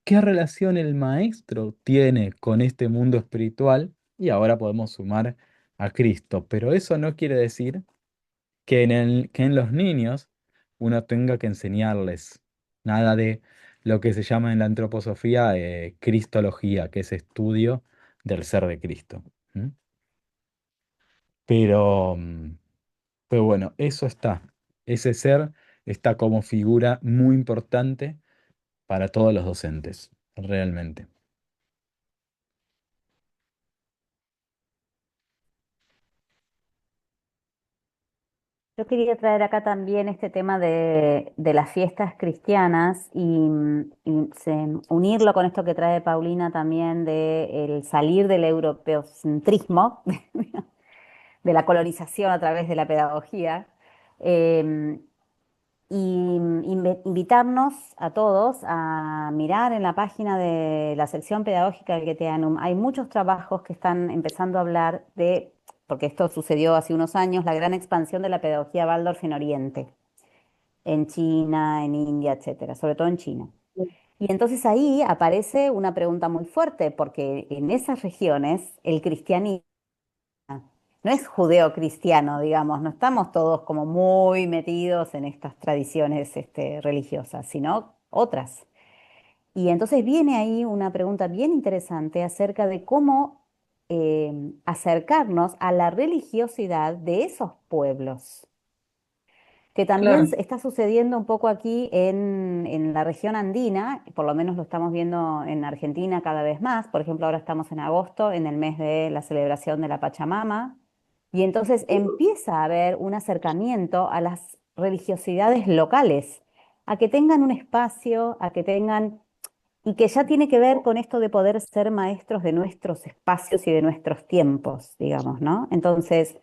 Speaker 1: ¿qué relación el maestro tiene con este mundo espiritual? Y ahora podemos sumar a Cristo. Pero eso no quiere decir que en los niños uno tenga que enseñarles nada de lo que se llama en la antroposofía cristología, que es estudio del ser de Cristo. ¿Mm? Pero, pero bueno, eso está. Ese ser está como figura muy importante para todos los docentes, realmente.
Speaker 2: Yo quería traer acá también este tema de las fiestas cristianas unirlo con esto que trae Paulina también de el salir del europeocentrismo, de la colonización a través de la pedagogía, eh, y invitarnos a todos a mirar en la página de la sección pedagógica del Goetheanum. Hay muchos trabajos que están empezando a hablar de, porque esto sucedió hace unos años, la gran expansión de la pedagogía Waldorf en Oriente, en China, en India, etcétera, sobre todo en China. Y entonces ahí aparece una pregunta muy fuerte, porque en esas regiones el cristianismo no es judeo-cristiano, digamos, no estamos todos como muy metidos en estas tradiciones religiosas, sino otras. Y entonces viene ahí una pregunta bien interesante acerca de cómo acercarnos a la religiosidad de esos pueblos, que también
Speaker 3: Claro.
Speaker 2: está sucediendo un poco aquí en la región andina, por lo menos lo estamos viendo en Argentina cada vez más. Por ejemplo, ahora estamos en agosto, en el mes de la celebración de la Pachamama, y entonces empieza a haber un acercamiento a las religiosidades locales, a que tengan un espacio, a que tengan, y que ya tiene que ver con esto de poder ser maestros de nuestros espacios y de nuestros tiempos, digamos, ¿no? Entonces,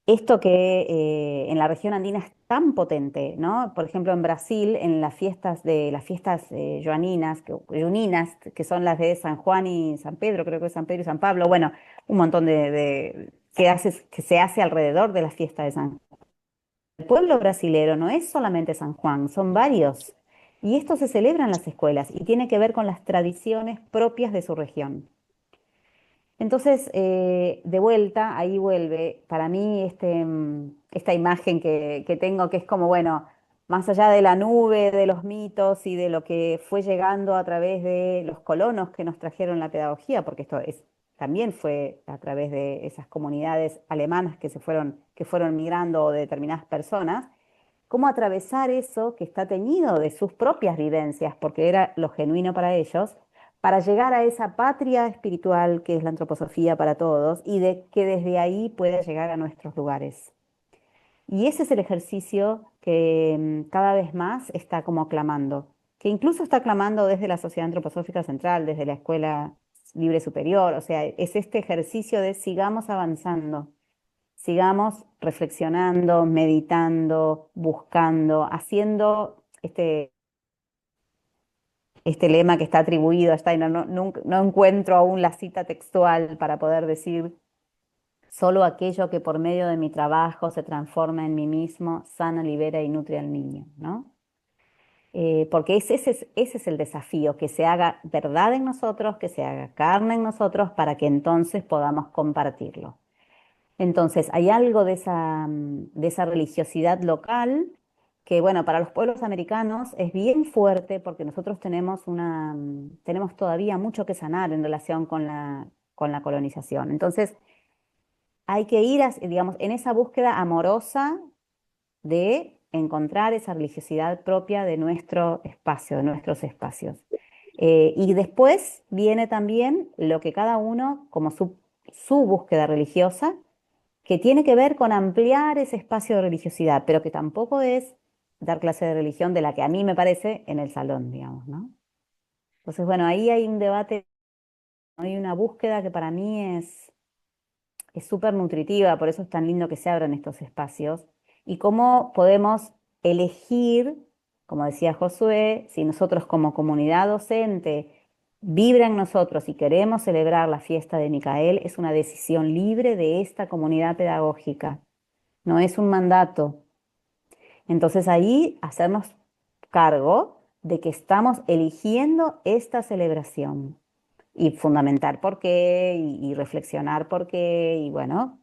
Speaker 2: esto que en la región andina es tan potente, ¿no? Por ejemplo, en Brasil, en las fiestas joaninas, juninas, que son las de San Juan y San Pedro, creo que es San Pedro y San Pablo, bueno, un montón que se hace alrededor de la fiesta de San Juan. El pueblo brasilero no es solamente San Juan, son varios. Y esto se celebra en las escuelas y tiene que ver con las tradiciones propias de su región. Entonces, de vuelta, ahí vuelve para mí esta imagen que tengo, que es como, bueno, más allá de la nube, de los mitos y de lo que fue llegando a través de los colonos que nos trajeron la pedagogía, porque también fue a través de esas comunidades alemanas que fueron migrando o de determinadas personas, cómo atravesar eso que está teñido de sus propias vivencias, porque era lo genuino para ellos, para llegar a esa patria espiritual que es la antroposofía para todos y de que desde ahí pueda llegar a nuestros lugares. Y ese es el ejercicio que cada vez más está como clamando, que incluso está clamando desde la Sociedad Antroposófica Central, desde la Escuela Libre Superior, o sea, es este ejercicio de sigamos avanzando. Sigamos reflexionando, meditando, buscando, haciendo este lema que está atribuido a Steiner. No encuentro aún la cita textual para poder decir, solo aquello que por medio de mi trabajo se transforma en mí mismo, sana, libera y nutre al niño, ¿no? Porque ese es el desafío, que se haga verdad en nosotros, que se haga carne en nosotros, para que entonces podamos compartirlo. Entonces, hay algo de esa religiosidad local que, bueno, para los pueblos americanos es bien fuerte porque nosotros tenemos todavía mucho que sanar en relación con la colonización. Entonces, hay que ir, digamos, en esa búsqueda amorosa de encontrar esa religiosidad propia de nuestro espacio, de nuestros espacios. Y después viene también lo que cada uno, como su búsqueda religiosa, que tiene que ver con ampliar ese espacio de religiosidad, pero que tampoco es dar clase de religión de la que a mí me parece en el salón, digamos, ¿no? Entonces, bueno, ahí hay un debate, hay una búsqueda que para mí es súper nutritiva, por eso es tan lindo que se abran estos espacios, y cómo podemos elegir, como decía Josué, si nosotros como comunidad docente vibra en nosotros y queremos celebrar la fiesta de Micael, es una decisión libre de esta comunidad pedagógica, no es un mandato. Entonces ahí hacernos cargo de que estamos eligiendo esta celebración y fundamentar por qué y reflexionar por qué y bueno,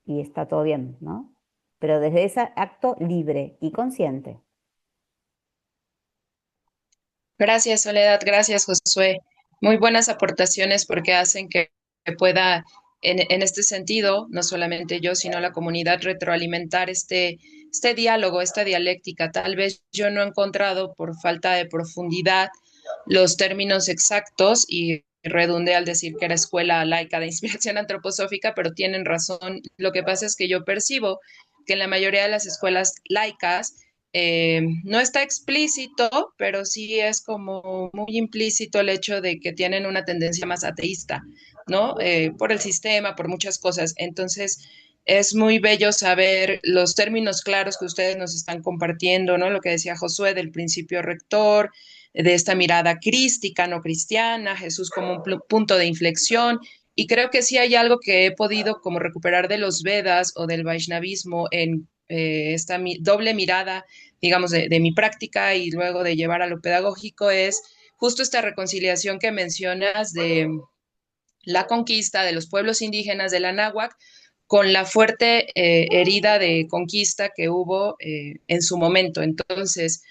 Speaker 2: y está todo bien, ¿no? Pero desde ese acto libre y consciente.
Speaker 3: Gracias, Soledad. Gracias, Josué. Muy buenas aportaciones porque hacen que pueda, en este sentido, no solamente yo, sino la comunidad, retroalimentar este diálogo, esta dialéctica. Tal vez yo no he encontrado, por falta de profundidad, los términos exactos y redundé al decir que era escuela laica de inspiración antroposófica, pero tienen razón. Lo que pasa es que yo percibo que en la mayoría de las escuelas laicas no está explícito, pero sí es como muy implícito el hecho de que tienen una tendencia más ateísta, ¿no? Por el sistema, por muchas cosas. Entonces, es muy bello saber los términos claros que ustedes nos están compartiendo, ¿no? Lo que decía Josué del principio rector, de esta mirada crística, no cristiana, Jesús como un punto de inflexión. Y creo que sí hay algo que he podido como recuperar de los Vedas o del Vaishnavismo en esta doble mirada, digamos, de mi práctica y luego de llevar a lo pedagógico, es justo esta reconciliación que mencionas de la conquista de los pueblos indígenas de la náhuac con la fuerte herida de conquista que hubo en su momento. Entonces,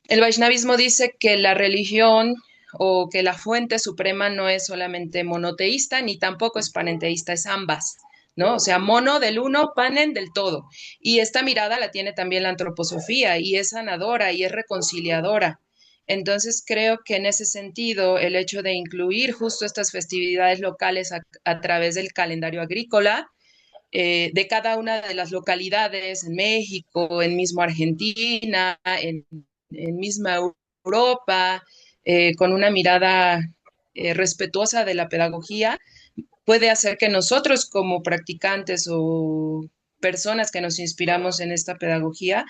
Speaker 3: el Vaishnavismo dice que la religión o que la fuente suprema no es solamente monoteísta ni tampoco es panenteísta, es ambas, ¿no? O sea, mono del uno, panen del todo. Y esta mirada la tiene también la antroposofía y es sanadora y es reconciliadora. Entonces creo que en ese sentido el hecho de incluir justo estas festividades locales a través del calendario agrícola de cada una de las localidades en México, en mismo Argentina, en misma Europa, con una mirada respetuosa de la pedagogía, puede hacer que nosotros como practicantes o personas que nos inspiramos en esta pedagogía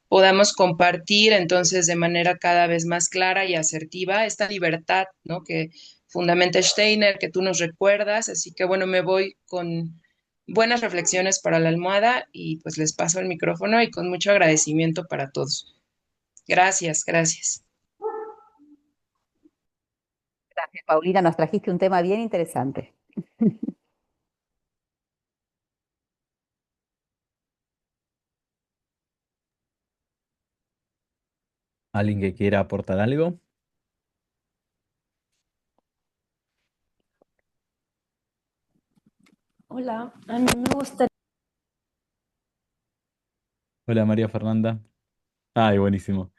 Speaker 3: podamos compartir entonces de manera cada vez más clara y asertiva esta libertad, ¿no? Que fundamenta Steiner, que tú nos recuerdas. Así que bueno, me voy con buenas reflexiones para la almohada y pues les paso el micrófono y con mucho agradecimiento para todos. Gracias, gracias.
Speaker 2: Gracias, Paulina, nos trajiste un tema bien interesante.
Speaker 1: ¿Alguien que quiera aportar algo?
Speaker 4: Hola, a mí me gustaría,
Speaker 1: Hola María Fernanda. Ay, buenísimo.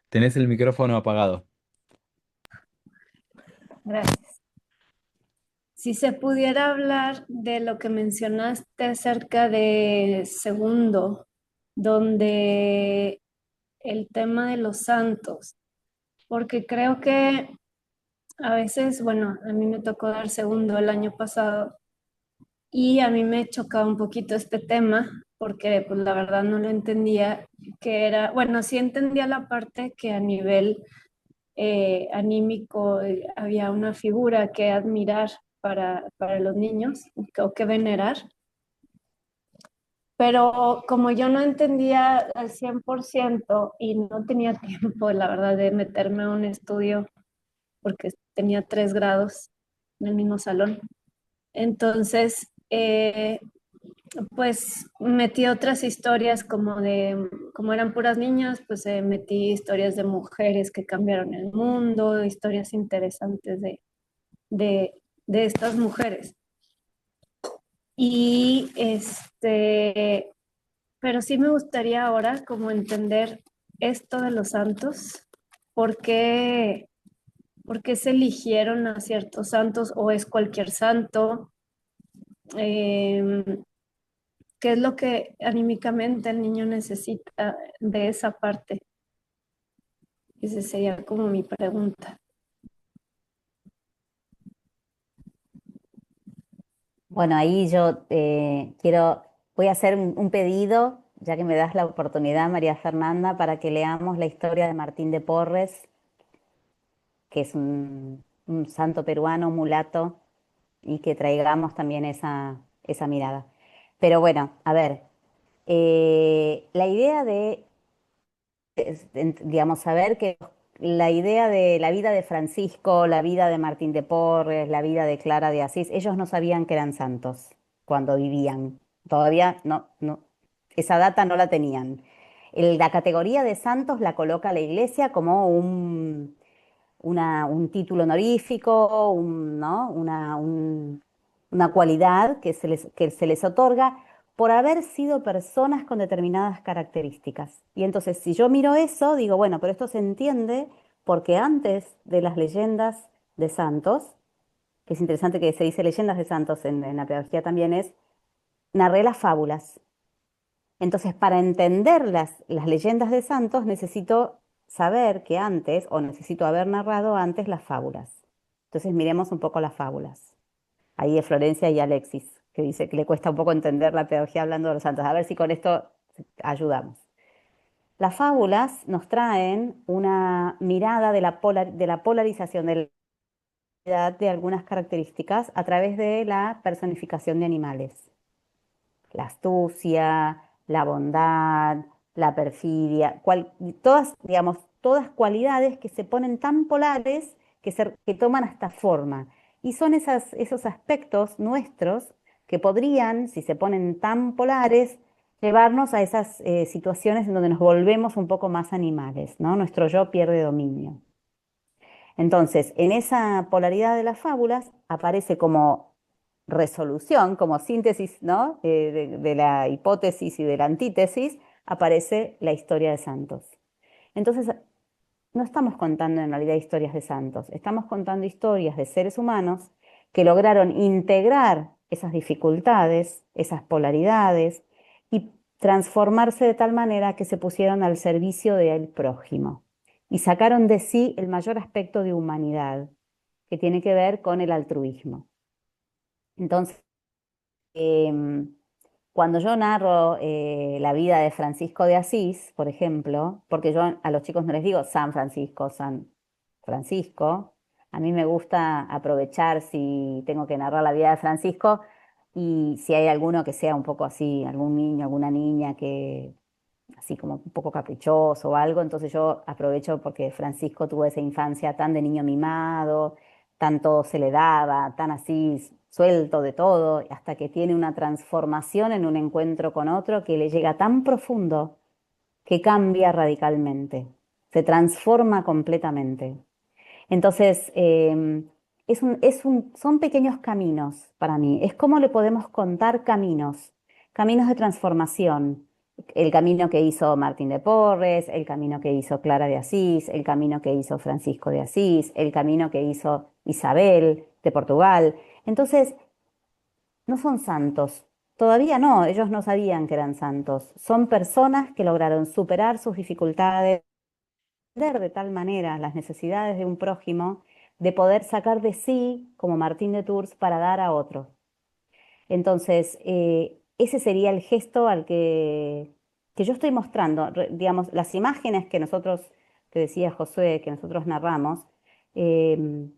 Speaker 1: Tenés el micrófono apagado.
Speaker 4: gracias. Si se pudiera hablar de lo que mencionaste acerca de segundo, donde el tema de los santos, porque creo que a veces, bueno, a mí me tocó dar segundo el año pasado y a mí me chocaba un poquito este tema, porque pues la verdad no lo entendía, que era, bueno, sí entendía la parte que a nivel anímico, había una figura que admirar para los niños o que venerar, pero como yo no entendía al 100% y no tenía tiempo, la verdad, de meterme a un estudio porque tenía 3 grados en el mismo salón, entonces, pues metí otras historias como eran puras niñas, pues metí historias de mujeres que cambiaron el mundo, historias interesantes de, de estas mujeres. Y pero sí me gustaría ahora como entender esto de los santos, ¿por qué, por qué se eligieron a ciertos santos o es cualquier santo? Em, ¿Qué es lo que anímicamente el niño necesita de esa parte? Esa sería como mi pregunta.
Speaker 2: Bueno, ahí yo voy a hacer un pedido, ya que me das la oportunidad, María Fernanda, para que leamos la historia de Martín de Porres, que es un santo peruano, mulato, y que traigamos también esa mirada. Pero bueno, a ver, la idea digamos, saber que la idea de la vida de Francisco, la vida de Martín de Porres, la vida de Clara de Asís, ellos no sabían que eran santos cuando vivían. Todavía no, esa data no la tenían. La categoría de santos la coloca la iglesia como un título honorífico, ¿no? Una cualidad que se les otorga por haber sido personas con determinadas características. Y entonces, si yo miro eso, digo, bueno, pero esto se entiende porque antes de las leyendas de santos, que es interesante que se dice leyendas de santos en la pedagogía también es, narré las fábulas. Entonces, para entender las leyendas de santos, necesito saber que antes, o necesito haber narrado antes las fábulas. Entonces, miremos un poco las fábulas. Ahí de Florencia y Alexis, que dice que le cuesta un poco entender la pedagogía hablando de los santos. A ver si con esto ayudamos. Las fábulas nos traen una mirada de la polarización de la realidad de algunas características a través de la personificación de animales. La astucia, la bondad, la perfidia, todas, digamos, todas cualidades que se ponen tan polares que toman hasta forma. Y son esos aspectos nuestros que podrían, si se ponen tan polares, llevarnos a esas situaciones en donde nos volvemos un poco más animales, ¿no? Nuestro yo pierde dominio. Entonces, en esa polaridad de las fábulas aparece como resolución, como síntesis, ¿no? De la hipótesis y de la antítesis, aparece la historia de santos. Entonces, no estamos contando en realidad historias de santos, estamos contando historias de seres humanos que lograron integrar esas dificultades, esas polaridades y transformarse de tal manera que se pusieron al servicio del prójimo y sacaron de sí el mayor aspecto de humanidad que tiene que ver con el altruismo. Entonces, em, cuando yo narro la vida de Francisco de Asís, por ejemplo, porque yo a los chicos no les digo San Francisco, San Francisco, a mí me gusta aprovechar si tengo que narrar la vida de Francisco y si hay alguno que sea un poco así, algún niño, alguna niña así como un poco caprichoso o algo, entonces yo aprovecho porque Francisco tuvo esa infancia tan de niño mimado, tanto se le daba, tan así suelto de todo, hasta que tiene una transformación en un encuentro con otro que le llega tan profundo que cambia radicalmente, se transforma completamente. Entonces, son pequeños caminos para mí. Es como le podemos contar caminos, caminos de transformación. El camino que hizo Martín de Porres, el camino que hizo Clara de Asís, el camino que hizo Francisco de Asís, el camino que hizo Isabel de Portugal. Entonces, no son santos. Todavía no, ellos no sabían que eran santos. Son personas que lograron superar sus dificultades, entender de tal manera las necesidades de un prójimo, de poder sacar de sí, como Martín de Tours, para dar a otro. Entonces, ese sería el gesto que yo estoy mostrando. Digamos, las imágenes que nosotros, que decía Josué, que nosotros narramos, eh,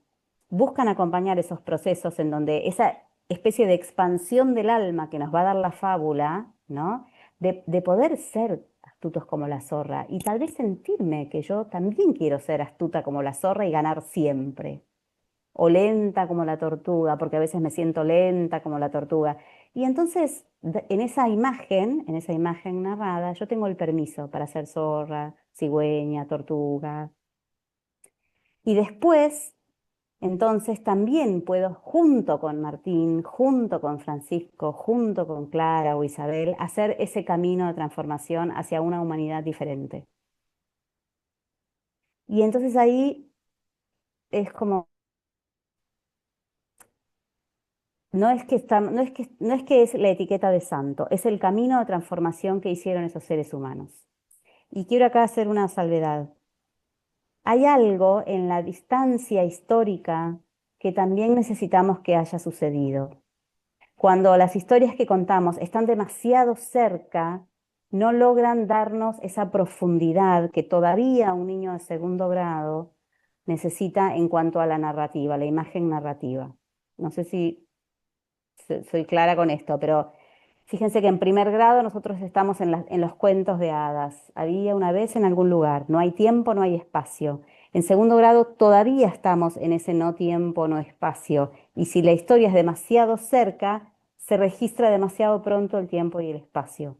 Speaker 2: buscan acompañar esos procesos en donde esa especie de expansión del alma que nos va a dar la fábula, ¿no? De poder ser astutos como la zorra y tal vez sentirme que yo también quiero ser astuta como la zorra y ganar siempre o lenta como la tortuga, porque a veces me siento lenta como la tortuga. Y entonces, en esa imagen narrada, yo tengo el permiso para ser zorra, cigüeña, tortuga. Y después, entonces, también puedo, junto con Martín, junto con Francisco, junto con Clara o Isabel, hacer ese camino de transformación hacia una humanidad diferente. Y entonces ahí es como no es que es la etiqueta de santo, es el camino de transformación que hicieron esos seres humanos. Y quiero acá hacer una salvedad. Hay algo en la distancia histórica que también necesitamos que haya sucedido. Cuando las historias que contamos están demasiado cerca, no logran darnos esa profundidad que todavía un niño de segundo grado necesita en cuanto a la narrativa, la imagen narrativa. No sé si soy clara con esto, pero fíjense que en primer grado nosotros estamos en los cuentos de hadas. Había una vez en algún lugar, no hay tiempo, no hay espacio. En segundo grado todavía estamos en ese no tiempo, no espacio. Y si la historia es demasiado cerca, se registra demasiado pronto el tiempo y el espacio.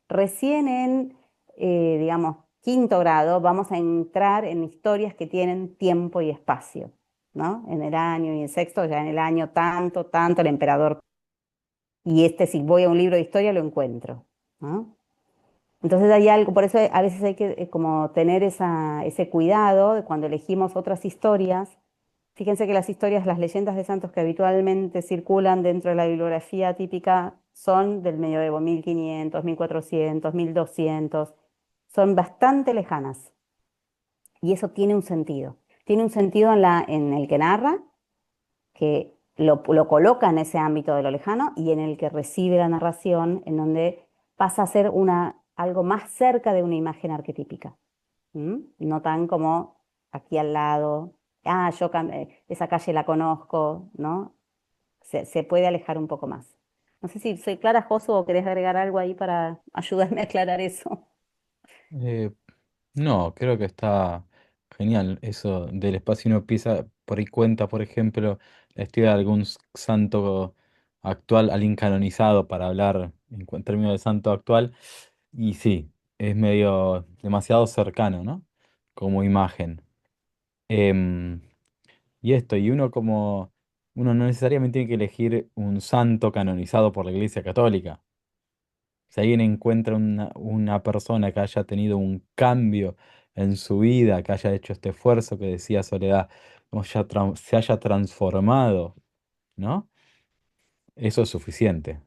Speaker 2: Recién en, digamos, quinto grado vamos a entrar en historias que tienen tiempo y espacio, ¿no? En el año y en sexto, ya en el año tanto, tanto, el emperador. Y si voy a un libro de historia lo encuentro, ¿no? Entonces hay algo, por eso a veces hay que como tener ese cuidado de cuando elegimos otras historias. Fíjense que las historias, las leyendas de santos que habitualmente circulan dentro de la bibliografía típica son del medioevo, 1500, 1400, 1200, son bastante lejanas. Y eso tiene un sentido. Tiene un sentido en el que narra, que lo coloca en ese ámbito de lo lejano y en el que recibe la narración, en donde pasa a ser algo más cerca de una imagen arquetípica. No tan como aquí al lado, esa calle la conozco, ¿no? Se puede alejar un poco más. No sé si soy clara, Josu, o querés agregar algo ahí para ayudarme a aclarar eso.
Speaker 1: Eh, no, creo que está genial eso del espacio. Uno empieza por ahí cuenta, por ejemplo, la historia de algún santo actual, alguien canonizado para hablar en términos de santo actual. Y sí, es medio demasiado cercano, ¿no? Como imagen. Em, y uno no necesariamente tiene que elegir un santo canonizado por la Iglesia Católica. Si alguien encuentra una persona que haya tenido un cambio en su vida, que haya hecho este esfuerzo que decía Soledad, se haya transformado, ¿no? Eso es suficiente.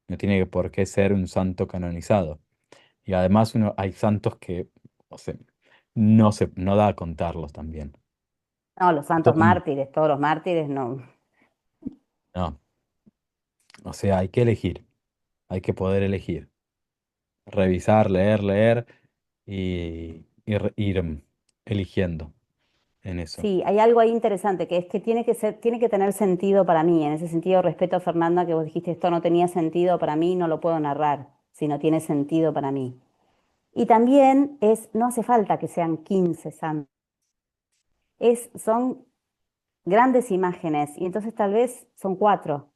Speaker 1: No tiene por qué ser un santo canonizado. Y además hay santos que, o sea, no da a contarlos también.
Speaker 2: No, los santos mártires, todos los mártires, no.
Speaker 1: No, o sea, hay que elegir, hay que poder elegir, revisar, leer ir eligiendo en eso.
Speaker 2: Sí, hay algo ahí interesante, que es que tiene que tener sentido para mí. En ese sentido, respeto a Fernanda, que vos dijiste esto no tenía sentido para mí, no lo puedo narrar. si no tiene sentido para mí. Y también no hace falta que sean 15 santos, son grandes imágenes y entonces tal vez son 4,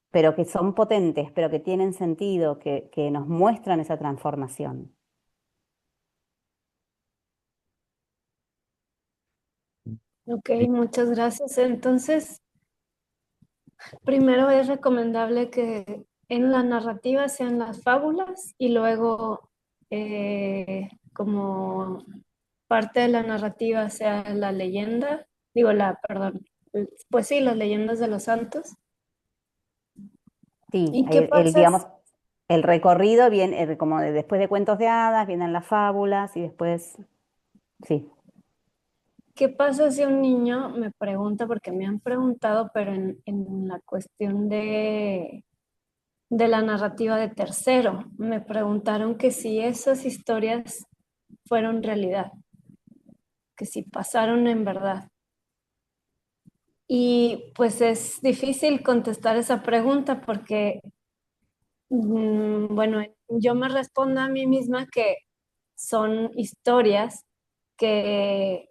Speaker 2: pero que son potentes, pero que tienen sentido, que nos muestran esa transformación.
Speaker 4: Ok, muchas gracias. Entonces, primero es recomendable que en la narrativa sean las fábulas y luego como parte de la narrativa sea la leyenda, perdón, pues sí, las leyendas de los santos.
Speaker 2: Sí,
Speaker 4: ¿Y qué pasa?
Speaker 2: digamos, el recorrido viene como después de cuentos de hadas, vienen las fábulas y después, sí.
Speaker 4: ¿Qué pasa si un niño me pregunta, porque me han preguntado, pero en la cuestión de la narrativa de tercero, me preguntaron que si esas historias fueron realidad, que si pasaron en verdad. Y pues es difícil contestar esa pregunta porque, bueno, yo me respondo a mí misma que son historias que,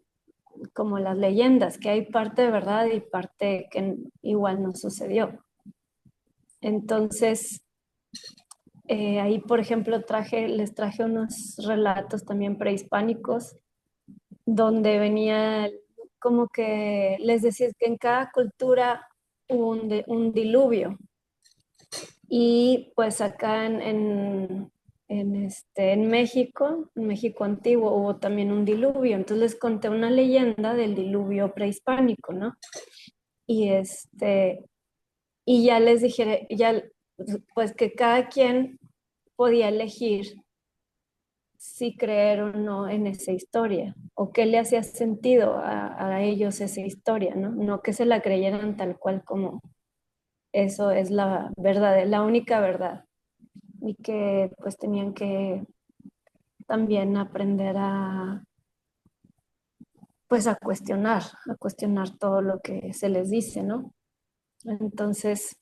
Speaker 4: como las leyendas, que hay parte de verdad y parte que igual no sucedió. Entonces, ahí, por ejemplo, les traje unos relatos también prehispánicos donde venía como que les decía que en cada cultura hubo un diluvio. Y pues acá en México antiguo, hubo también un diluvio. Entonces les conté una leyenda del diluvio prehispánico, ¿no? Y y ya les dije, ya, pues que cada quien podía elegir si creer o no en esa historia, o qué le hacía sentido a ellos esa historia, ¿no? No que se la creyeran tal cual como eso es la verdad, la única verdad, y que pues tenían que también aprender pues a cuestionar todo lo que se les dice, ¿no? Entonces,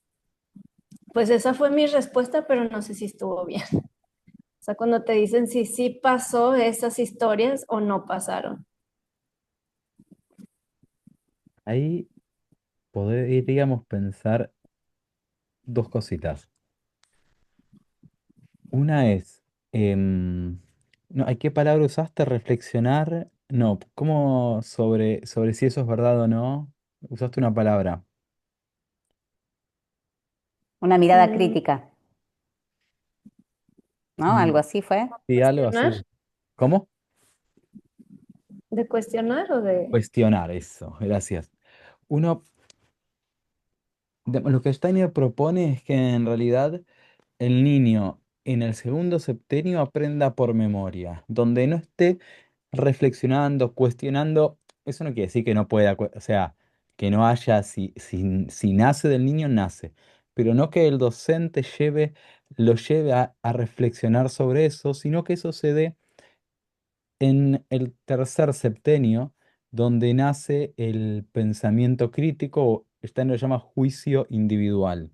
Speaker 4: pues esa fue mi respuesta, pero no sé si estuvo bien. O sea, cuando te dicen si sí pasó esas historias o no pasaron.
Speaker 1: Ahí podríamos pensar dos cositas. Una es, no, ¿hay qué palabra usaste? Reflexionar. No, ¿cómo sobre si eso es verdad o no? Usaste una palabra.
Speaker 2: Una mirada
Speaker 4: Mm,
Speaker 2: crítica, ¿no?
Speaker 1: Mm,
Speaker 2: Algo así fue.
Speaker 1: sí, algo
Speaker 4: ¿Cuestionar?
Speaker 1: así. ¿Cómo?
Speaker 4: ¿De cuestionar o de...?
Speaker 1: Cuestionar eso, gracias. Uno, lo que Steiner propone es que en realidad el niño en el segundo septenio aprenda por memoria, donde no esté reflexionando, cuestionando. Eso no quiere decir que no pueda, o sea, que no haya, si nace del niño, nace, pero no que el docente lo lleve a reflexionar sobre eso, sino que eso se dé en el tercer septenio, donde nace el pensamiento crítico, o Steiner lo llama juicio individual.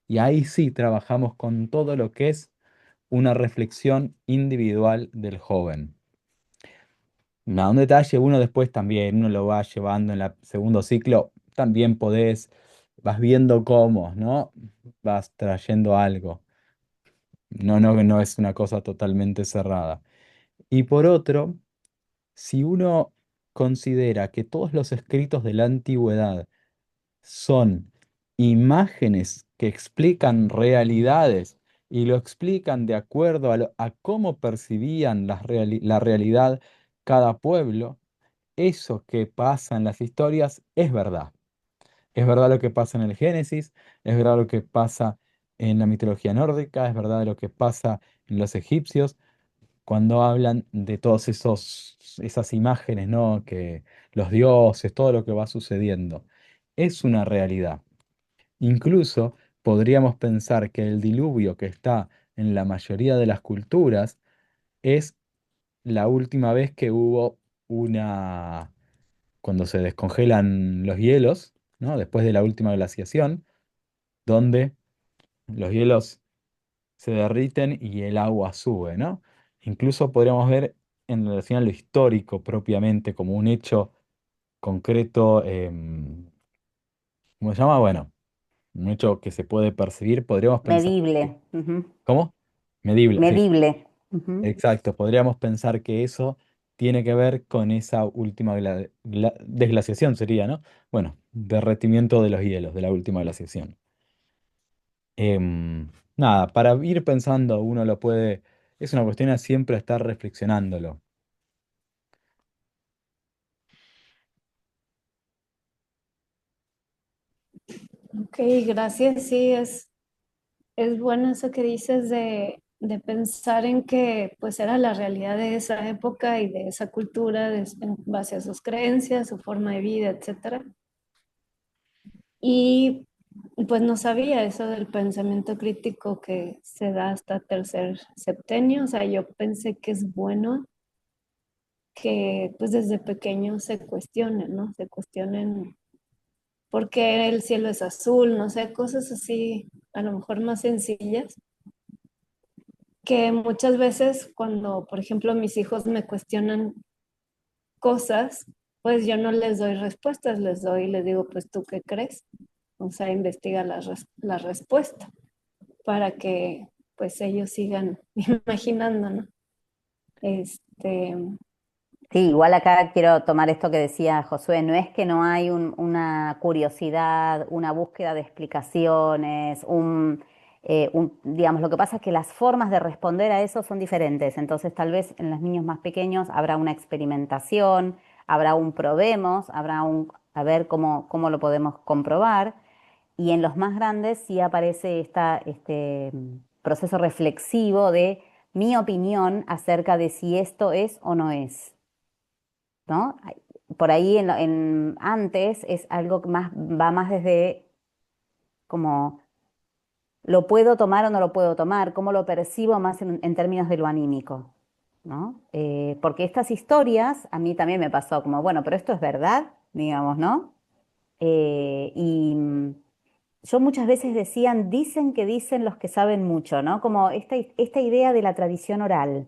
Speaker 1: Y ahí sí trabajamos con todo lo que es una reflexión individual del joven. No, un detalle, uno después también, uno lo va llevando en el segundo ciclo, también vas viendo cómo, ¿no? Vas trayendo algo. No es una cosa totalmente cerrada. Y por otro, si uno considera que todos los escritos de la antigüedad son imágenes que explican realidades y lo explican de acuerdo a cómo percibían la realidad cada pueblo, eso que pasa en las historias es verdad. Es verdad lo que pasa en el Génesis, es verdad lo que pasa en la mitología nórdica, es verdad lo que pasa en los egipcios, cuando hablan de todos esas imágenes, ¿no? Que los dioses, todo lo que va sucediendo, es una realidad. Incluso podríamos pensar que el diluvio que está en la mayoría de las culturas es la última vez que hubo una, cuando se descongelan los hielos, ¿no? Después de la última glaciación, donde los hielos se derriten y el agua sube, ¿no? Incluso podríamos ver en relación a lo histórico propiamente como un hecho concreto, ¿cómo se llama? Bueno, un hecho que se puede percibir, podríamos pensar,
Speaker 2: Medible. Ujú.
Speaker 1: ¿cómo? Medible, sí,
Speaker 2: Medible. Ujú.
Speaker 1: exacto. Podríamos pensar que eso tiene que ver con esa última desglaciación, sería, ¿no? Bueno, derretimiento de los hielos de la última glaciación. Nada, para ir pensando, uno lo puede, es una cuestión a siempre estar reflexionándolo.
Speaker 4: Ok, gracias. Sí, es bueno eso que dices de pensar en que pues era la realidad de esa época y de esa cultura en base a sus creencias, su forma de vida, etcétera. Y pues no sabía eso del pensamiento crítico que se da hasta tercer septenio. O sea, yo pensé que es bueno que pues desde pequeños se cuestionen, ¿no? Se cuestionen por qué el cielo es azul, no sé, cosas así, a lo mejor más sencillas, que muchas veces cuando, por ejemplo, mis hijos me cuestionan cosas, pues yo no les doy respuestas, les digo, pues tú qué crees, o sea, investiga la respuesta para que pues ellos sigan imaginando, ¿no? Este,
Speaker 2: Sí, igual acá quiero tomar esto que decía Josué, no es que no hay una curiosidad, una búsqueda de explicaciones, digamos, lo que pasa es que las formas de responder a eso son diferentes, entonces tal vez en los niños más pequeños habrá una experimentación, habrá un probemos, a ver cómo lo podemos comprobar, y en los más grandes sí aparece este proceso reflexivo de mi opinión acerca de si esto es o no es. ¿No? Por ahí antes es algo que va más desde como lo puedo tomar o no lo puedo tomar, cómo lo percibo más en términos de lo anímico, ¿no? Porque estas historias a mí también me pasó como, bueno, pero esto es verdad, digamos, ¿no? Y yo muchas veces dicen que dicen los que saben mucho, ¿no? Como esta idea de la tradición oral,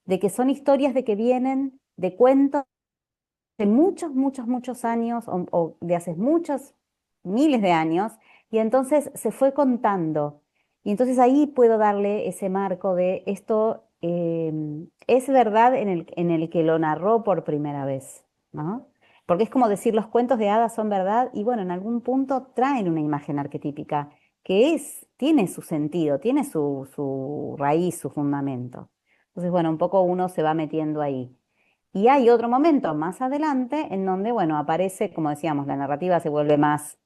Speaker 2: de que son historias de que vienen de cuentos de muchos, muchos, muchos años o de hace muchos miles de años, y entonces se fue contando. Y entonces ahí puedo darle ese marco de esto es verdad en el que lo narró por primera vez, ¿no? Porque es como decir los cuentos de hadas son verdad y bueno, en algún punto traen una imagen arquetípica tiene su sentido, tiene su raíz, su fundamento. Entonces, bueno, un poco uno se va metiendo ahí. Y hay otro momento más adelante en donde, bueno, aparece, como decíamos, la narrativa se vuelve más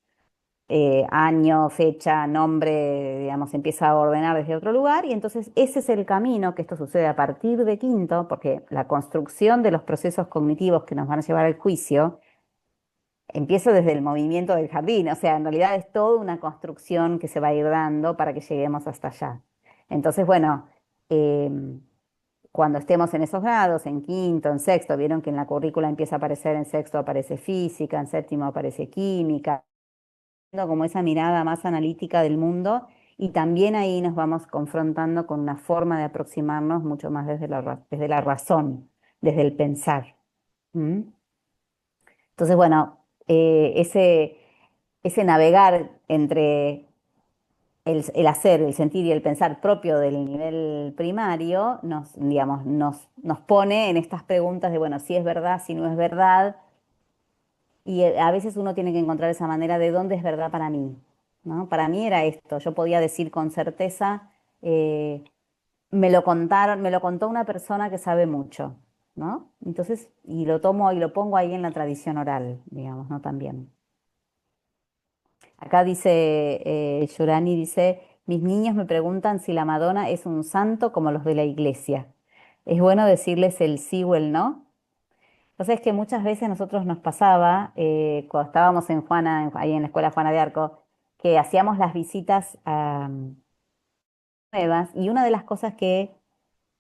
Speaker 2: año, fecha, nombre, digamos, se empieza a ordenar desde otro lugar y entonces ese es el camino que esto sucede a partir de quinto, porque la construcción de los procesos cognitivos que nos van a llevar al juicio empieza desde el movimiento del jardín, o sea, en realidad es toda una construcción que se va a ir dando para que lleguemos hasta allá. Entonces, bueno, em, cuando estemos en esos grados, en quinto, en sexto, vieron que en la currícula empieza a aparecer, en sexto aparece física, en séptimo aparece química, como esa mirada más analítica del mundo y también ahí nos vamos confrontando con una forma de aproximarnos mucho más desde la razón, desde el pensar. ¿Mm? Entonces, bueno, ese navegar entre el hacer, el sentir y el pensar propio del nivel primario digamos, nos pone en estas preguntas de, bueno, si es verdad, si no es verdad, y a veces uno tiene que encontrar esa manera de dónde es verdad para mí, ¿no? Para mí era esto, yo podía decir con certeza, eh, me lo contó una persona que sabe mucho, ¿no? Entonces, y lo tomo y lo pongo ahí en la tradición oral, digamos, ¿no? También. Acá dice, Yorani dice, mis niños me preguntan si la Madonna es un santo como los de la iglesia. ¿Es bueno decirles el sí o el no? Entonces es que muchas veces nosotros nos pasaba, cuando estábamos en Juana, ahí en la escuela Juana de Arco, que hacíamos las visitas nuevas y una de las cosas que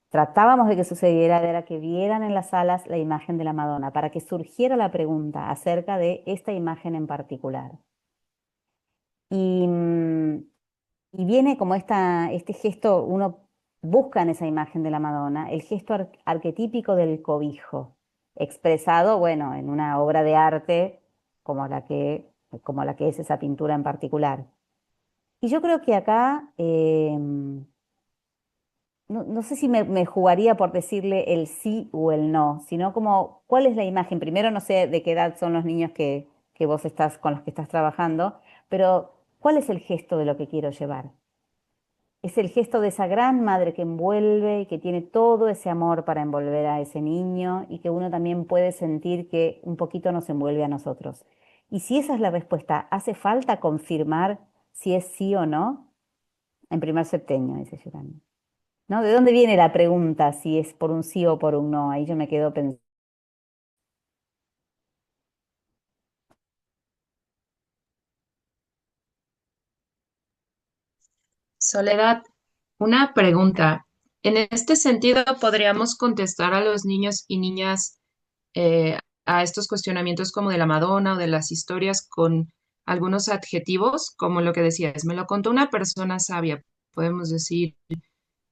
Speaker 2: tratábamos de que sucediera era que vieran en las salas la imagen de la Madonna, para que surgiera la pregunta acerca de esta imagen en particular. Y Y viene como este gesto, uno busca en esa imagen de la Madonna, el gesto arquetípico del cobijo, expresado, bueno, en una obra de arte como como la que es esa pintura en particular. Y yo creo que acá, no sé si me jugaría por decirle el sí o el no, sino como, ¿cuál es la imagen? Primero, no sé de qué edad son los niños que vos estás, con los que estás trabajando, pero ¿cuál es el gesto de lo que quiero llevar? Es el gesto de esa gran madre que envuelve y que tiene todo ese amor para envolver a ese niño y que uno también puede sentir que un poquito nos envuelve a nosotros. Y si esa es la respuesta, ¿hace falta confirmar si es sí o no? En primer septenio, dice Gerardo. ¿No? ¿De dónde viene la pregunta si es por un sí o por un no? Ahí yo me quedo pensando.
Speaker 3: Soledad, una pregunta. En este sentido, ¿podríamos contestar a los niños y niñas a estos cuestionamientos como de la Madonna o de las historias con algunos adjetivos, como lo que decías? Me lo contó una persona sabia. Podemos decir,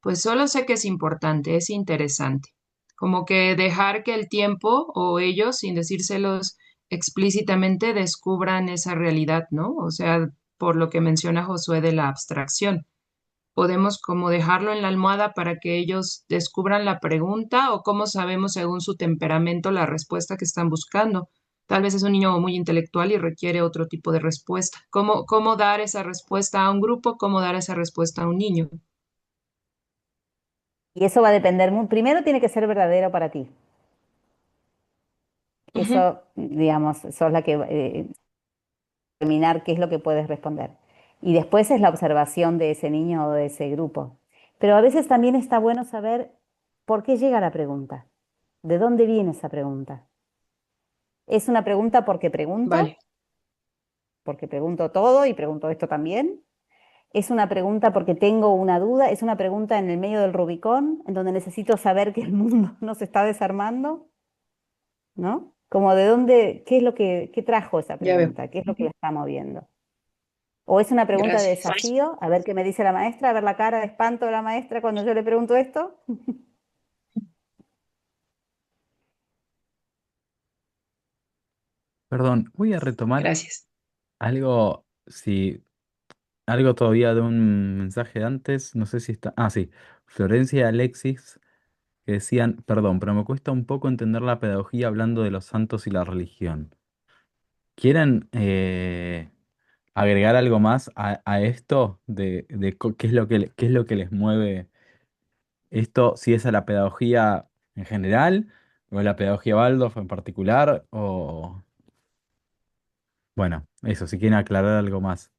Speaker 3: pues solo sé que es importante, es interesante. Como que dejar que el tiempo o ellos, sin decírselos explícitamente, descubran esa realidad, ¿no? O sea, por lo que menciona Josué de la abstracción. Podemos como dejarlo en la almohada para que ellos descubran la pregunta o cómo sabemos según su temperamento la respuesta que están buscando. Tal vez es un niño muy intelectual y requiere otro tipo de respuesta. ¿Cómo dar esa respuesta a un grupo? ¿Cómo dar esa respuesta a un niño?
Speaker 2: Y eso va a depender, primero tiene que ser verdadero para ti.
Speaker 3: Ujú.
Speaker 2: Eso, digamos, sos la que determinar qué es lo que puedes responder. Y después es la observación de ese niño o de ese grupo. Pero a veces también está bueno saber por qué llega la pregunta, de dónde viene esa pregunta. ¿Es una pregunta
Speaker 3: Vale,
Speaker 2: porque pregunto todo y pregunto esto también? ¿Es una pregunta porque tengo una duda? ¿Es una pregunta en el medio del Rubicón, en donde necesito saber que el mundo no se está desarmando? ¿No? Como de dónde, qué es lo qué trajo esa
Speaker 3: ya veo.
Speaker 2: pregunta, qué es lo que la está moviendo. ¿O es una pregunta de
Speaker 3: Gracias.
Speaker 2: desafío? A ver qué me dice la maestra, a ver la cara de espanto de la maestra cuando yo le pregunto esto.
Speaker 1: Perdón, voy a retomar
Speaker 3: Gracias.
Speaker 1: algo, si algo todavía de un mensaje de antes, no sé si está. Ah, sí. Florencia y Alexis que decían, perdón, pero me cuesta un poco entender la pedagogía hablando de los santos y la religión. ¿Quieren agregar algo más a esto de qué es lo que, qué es lo que les mueve esto? Si es a la pedagogía en general, o a la pedagogía Waldorf en particular, o bueno, eso, si quieren aclarar algo más.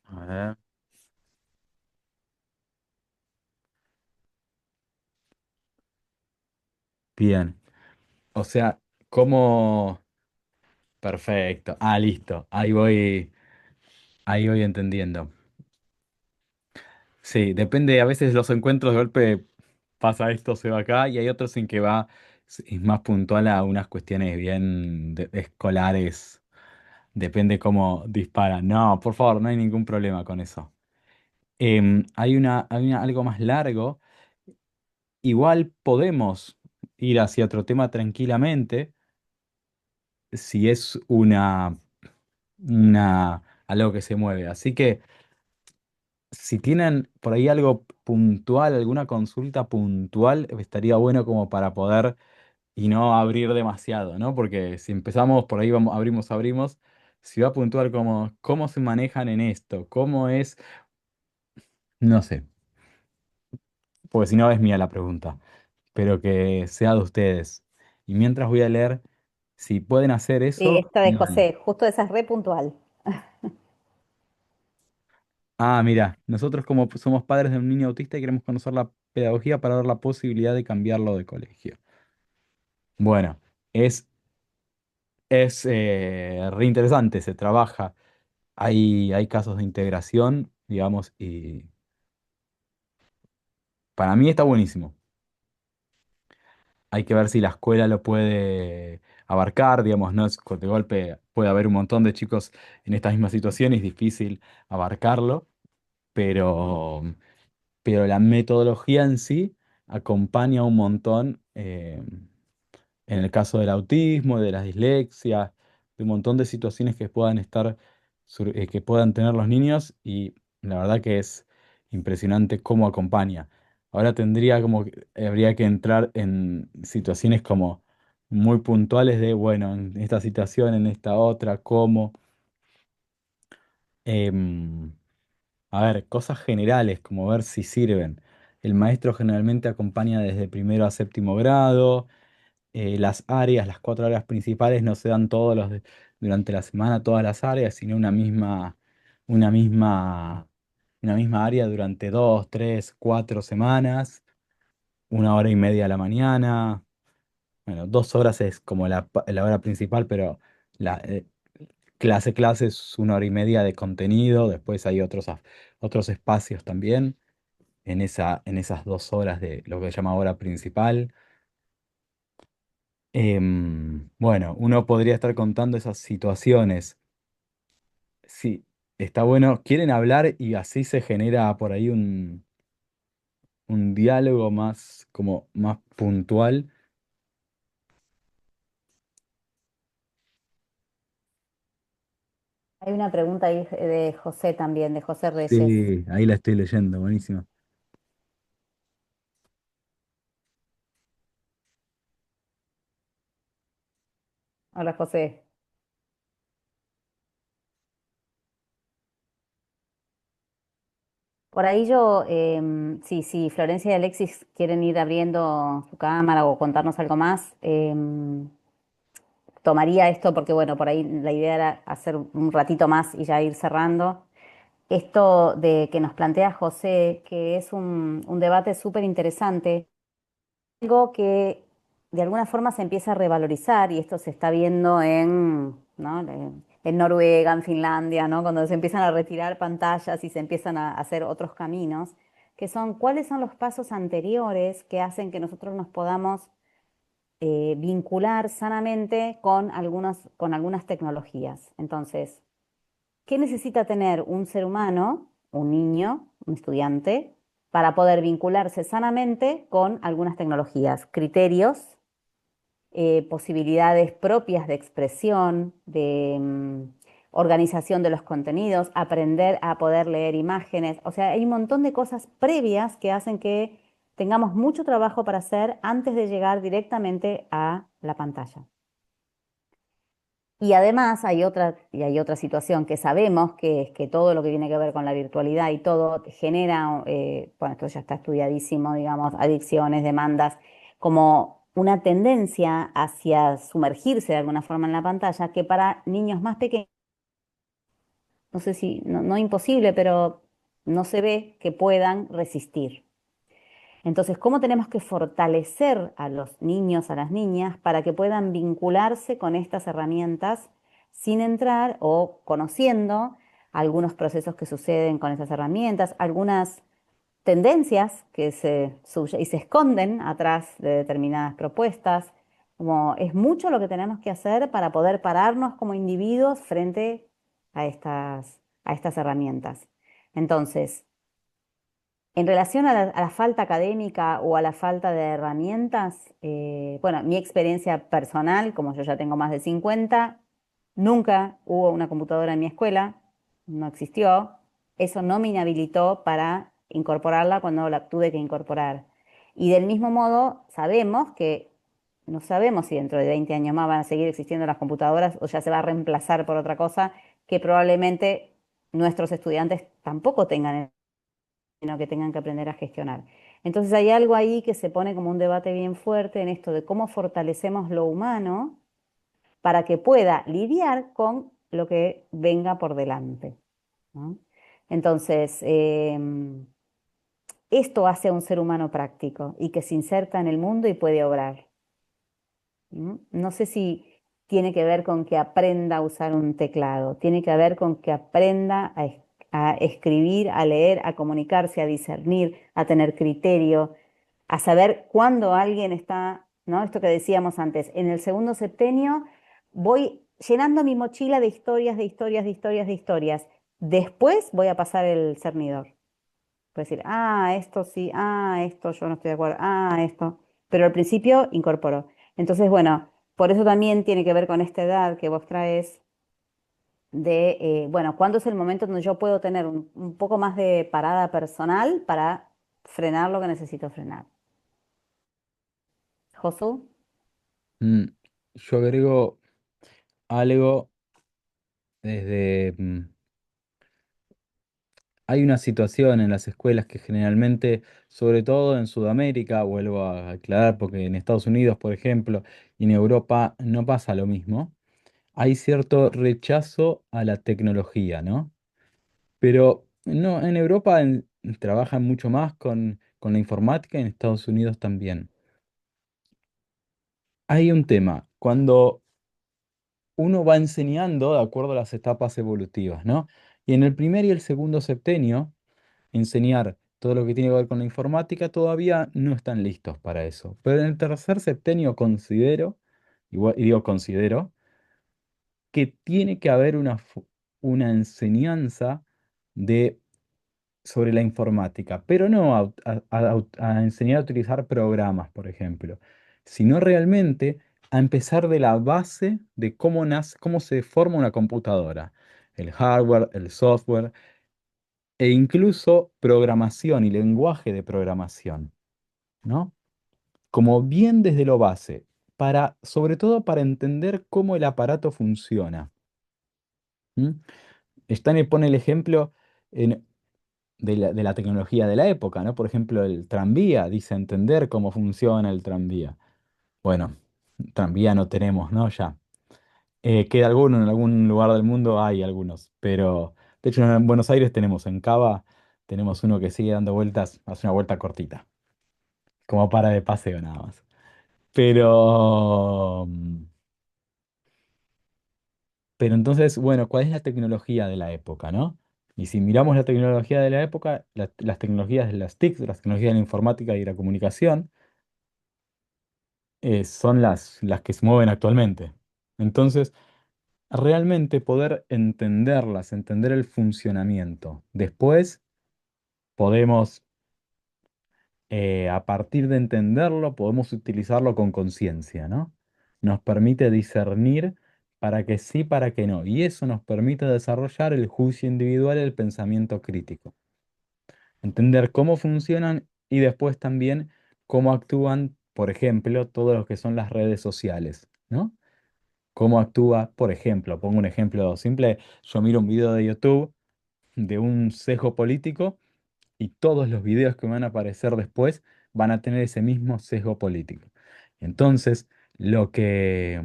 Speaker 1: A ver. Bien. O sea, ¿cómo? Perfecto. Ah, listo. Ahí voy entendiendo. Sí, depende, a veces los encuentros de golpe pasa esto, se va acá, y hay otros en que va, es más puntual a unas cuestiones bien escolares, depende cómo disparan. No, por favor, no hay ningún problema con eso. Algo más largo, igual podemos ir hacia otro tema tranquilamente, si es algo que se mueve. Así que si tienen por ahí algo puntual, alguna consulta puntual, estaría bueno como para poder y no abrir demasiado, ¿no? Porque si empezamos por ahí, vamos, abrimos, si va puntual como cómo se manejan en esto, cómo es, no sé, porque si no es mía la pregunta, pero que sea de ustedes. Y mientras voy a leer, si pueden hacer
Speaker 2: Sí,
Speaker 1: eso,
Speaker 2: esta de
Speaker 1: genial.
Speaker 2: José, justo esa es re puntual.
Speaker 1: Ah, mira, nosotros como somos padres de un niño autista y queremos conocer la pedagogía para ver la posibilidad de cambiarlo de colegio. Bueno, es, es re interesante, se trabaja, hay casos de integración digamos, y para mí está buenísimo. Hay que ver si la escuela lo puede abarcar, digamos, no es de golpe, puede haber un montón de chicos en esta misma situación y es difícil abarcarlo, pero, pero la metodología en sí acompaña un montón. En el caso del autismo, de las dislexias, de un montón de situaciones que puedan que puedan tener los niños y la verdad que es impresionante cómo acompaña. Ahora habría que entrar en situaciones como muy puntuales de, bueno, en esta situación, en esta otra, cómo. Em, a ver, cosas generales, como ver si sirven. El maestro generalmente acompaña desde primero a séptimo grado. Las áreas, las 4 áreas principales no se dan durante la semana todas las áreas, sino una misma, una misma área durante 2, 3, 4 semanas, 1 hora y media a la mañana. Bueno, 2 horas es como la hora principal, pero la clase es 1 hora y media de contenido. Después hay otros espacios también en esas 2 horas de lo que se llama hora principal. Bueno, uno podría estar contando esas situaciones. Sí, está bueno. Quieren hablar y así se genera por ahí un diálogo más, como más puntual.
Speaker 2: Hay una pregunta ahí de José también, de José Reyes.
Speaker 1: Sí, ahí la estoy leyendo, buenísimo.
Speaker 2: Hola José. Por ahí yo, si Florencia y Alexis quieren ir abriendo su cámara o contarnos algo más, tomaría esto porque, bueno, por ahí la idea era hacer un ratito más y ya ir cerrando. Esto de que nos plantea José, que es un debate súper interesante, algo que de alguna forma se empieza a revalorizar y esto se está viendo ¿no? En Noruega, en Finlandia, ¿no? Cuando se empiezan a retirar pantallas y se empiezan a hacer otros caminos, que son cuáles son los pasos anteriores que hacen que nosotros nos podamos vincular sanamente con algunas tecnologías. Entonces, ¿qué necesita tener un ser humano, un niño, un estudiante, para poder vincularse sanamente con algunas tecnologías? Criterios, posibilidades propias de expresión, de organización de los contenidos, aprender a poder leer imágenes. O sea, hay un montón de cosas previas que hacen que tengamos mucho trabajo para hacer antes de llegar directamente a la pantalla. Y además hay otra situación que sabemos que es que todo lo que tiene que ver con la virtualidad y todo genera, bueno, esto ya está estudiadísimo, digamos, adicciones, demandas, como una tendencia hacia sumergirse de alguna forma en la pantalla que para niños más pequeños, no sé si, no, no imposible, pero no se ve que puedan resistir. Entonces, ¿cómo tenemos que fortalecer a los niños, a las niñas, para que puedan vincularse con estas herramientas sin entrar o conociendo algunos procesos que suceden con esas herramientas, algunas tendencias y se esconden atrás de determinadas propuestas? Como es mucho lo que tenemos que hacer para poder pararnos como individuos frente a estas herramientas. Entonces, en relación a la falta académica o a la falta de herramientas, bueno, mi experiencia personal, como yo ya tengo más de 50, nunca hubo una computadora en mi escuela, no existió. Eso no me inhabilitó para incorporarla cuando la tuve que incorporar. Y del mismo modo, sabemos que no sabemos si dentro de 20 años más van a seguir existiendo las computadoras o ya se va a reemplazar por otra cosa que probablemente nuestros estudiantes tampoco tengan, sino que tengan que aprender a gestionar. Entonces hay algo ahí que se pone como un debate bien fuerte en esto de cómo fortalecemos lo humano para que pueda lidiar con lo que venga por delante, ¿no? Entonces, esto hace a un ser humano práctico y que se inserta en el mundo y puede obrar. ¿No? No sé si tiene que ver con que aprenda a usar un teclado, tiene que ver con que aprenda a escribir, a leer, a comunicarse, a discernir, a tener criterio, a saber cuándo alguien está, ¿no? Esto que decíamos antes, en el segundo septenio voy llenando mi mochila de historias, de historias, de historias, de historias. Después voy a pasar el cernidor. Puedo decir, esto sí, esto yo no estoy de acuerdo, esto. Pero al principio incorporo. Entonces, bueno, por eso también tiene que ver con esta edad que vos traes de, bueno, ¿cuándo es el momento donde yo puedo tener un poco más de parada personal para frenar lo que necesito frenar? Josu.
Speaker 1: Mm, yo agrego algo desde... hay una situación en las escuelas que generalmente, sobre todo en Sudamérica, vuelvo a aclarar porque en Estados Unidos, por ejemplo, y en Europa no pasa lo mismo, hay cierto rechazo a la tecnología, ¿no? Pero no, en Europa trabajan mucho más con la informática y en Estados Unidos también. Hay un tema, cuando uno va enseñando de acuerdo a las etapas evolutivas, ¿no? Y en el primer y el segundo septenio, enseñar todo lo que tiene que ver con la informática todavía no están listos para eso. Pero en el tercer septenio considero, y digo considero, que tiene que haber una enseñanza de sobre la informática, pero no a enseñar a utilizar programas, por ejemplo, sino realmente a empezar de la base de cómo nace, cómo se forma una computadora, el hardware, el software e incluso programación y lenguaje de programación, ¿no? Como bien desde lo base, para, sobre todo para entender cómo el aparato funciona. ¿M? Stanley pone el ejemplo de la tecnología de la época, ¿no? Por ejemplo, el tranvía, dice entender cómo funciona el tranvía. Bueno, tranvía no tenemos, ¿no? Ya. Queda alguno, en algún lugar del mundo hay algunos, pero de hecho en Buenos Aires tenemos, en Cava, tenemos uno que sigue dando vueltas, hace una vuelta cortita, como para de paseo nada más. Pero, pero entonces, bueno, ¿cuál es la tecnología de la época, no? Y si miramos la tecnología de la época, las tecnologías de las TIC, las tecnologías de la informática y la comunicación, son las que se mueven actualmente. Entonces, realmente poder entenderlas, entender el funcionamiento. Después podemos, a partir de entenderlo, podemos utilizarlo con conciencia, ¿no? Nos permite discernir para que sí, para que no. Y eso nos permite desarrollar el juicio individual y el pensamiento crítico. Entender cómo funcionan y después también cómo actúan, por ejemplo, todo lo que son las redes sociales, ¿no? Cómo actúa, por ejemplo, pongo un ejemplo simple, yo miro un video de YouTube de un sesgo político y todos los videos que me van a aparecer después van a tener ese mismo sesgo político. Entonces, lo que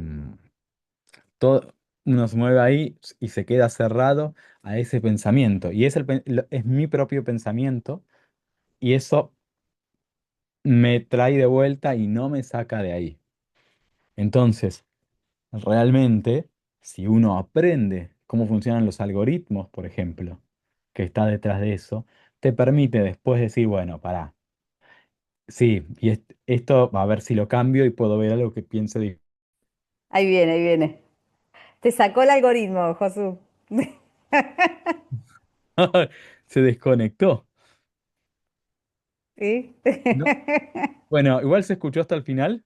Speaker 1: todo, uno se mueve ahí y se queda cerrado a ese pensamiento. Y es mi propio pensamiento y eso me trae de vuelta y no me saca de ahí. Entonces, realmente, si uno aprende cómo funcionan los algoritmos, por ejemplo, que está detrás de eso, te permite después decir, bueno, pará, sí, y esto a ver si lo cambio y puedo ver algo que piense diferente.
Speaker 2: Ahí viene, ahí viene. Te sacó el algoritmo, Josu.
Speaker 1: Se desconectó.
Speaker 2: ¿Sí?
Speaker 1: No. Bueno, igual se escuchó hasta el final.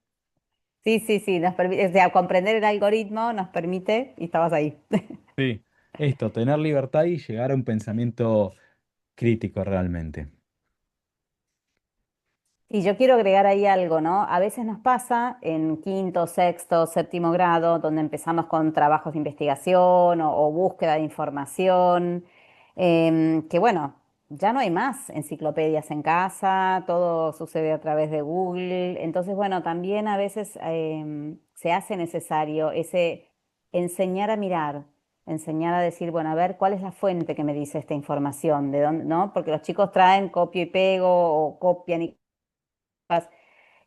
Speaker 2: Sí, sí, sí, nos permite, o sea, comprender el algoritmo nos permite, y estabas ahí.
Speaker 1: Sí, esto, tener libertad y llegar a un pensamiento crítico realmente.
Speaker 2: Y yo quiero agregar ahí algo, ¿no? A veces nos pasa en quinto, sexto, séptimo grado, donde empezamos con trabajos de investigación o búsqueda de información, que bueno, ya no hay más enciclopedias en casa, todo sucede a través de Google. Entonces, bueno, también a veces se hace necesario ese enseñar a mirar, enseñar a decir, bueno, a ver, ¿cuál es la fuente que me dice esta información? ¿De dónde, no? Porque los chicos traen copio y pego o copian y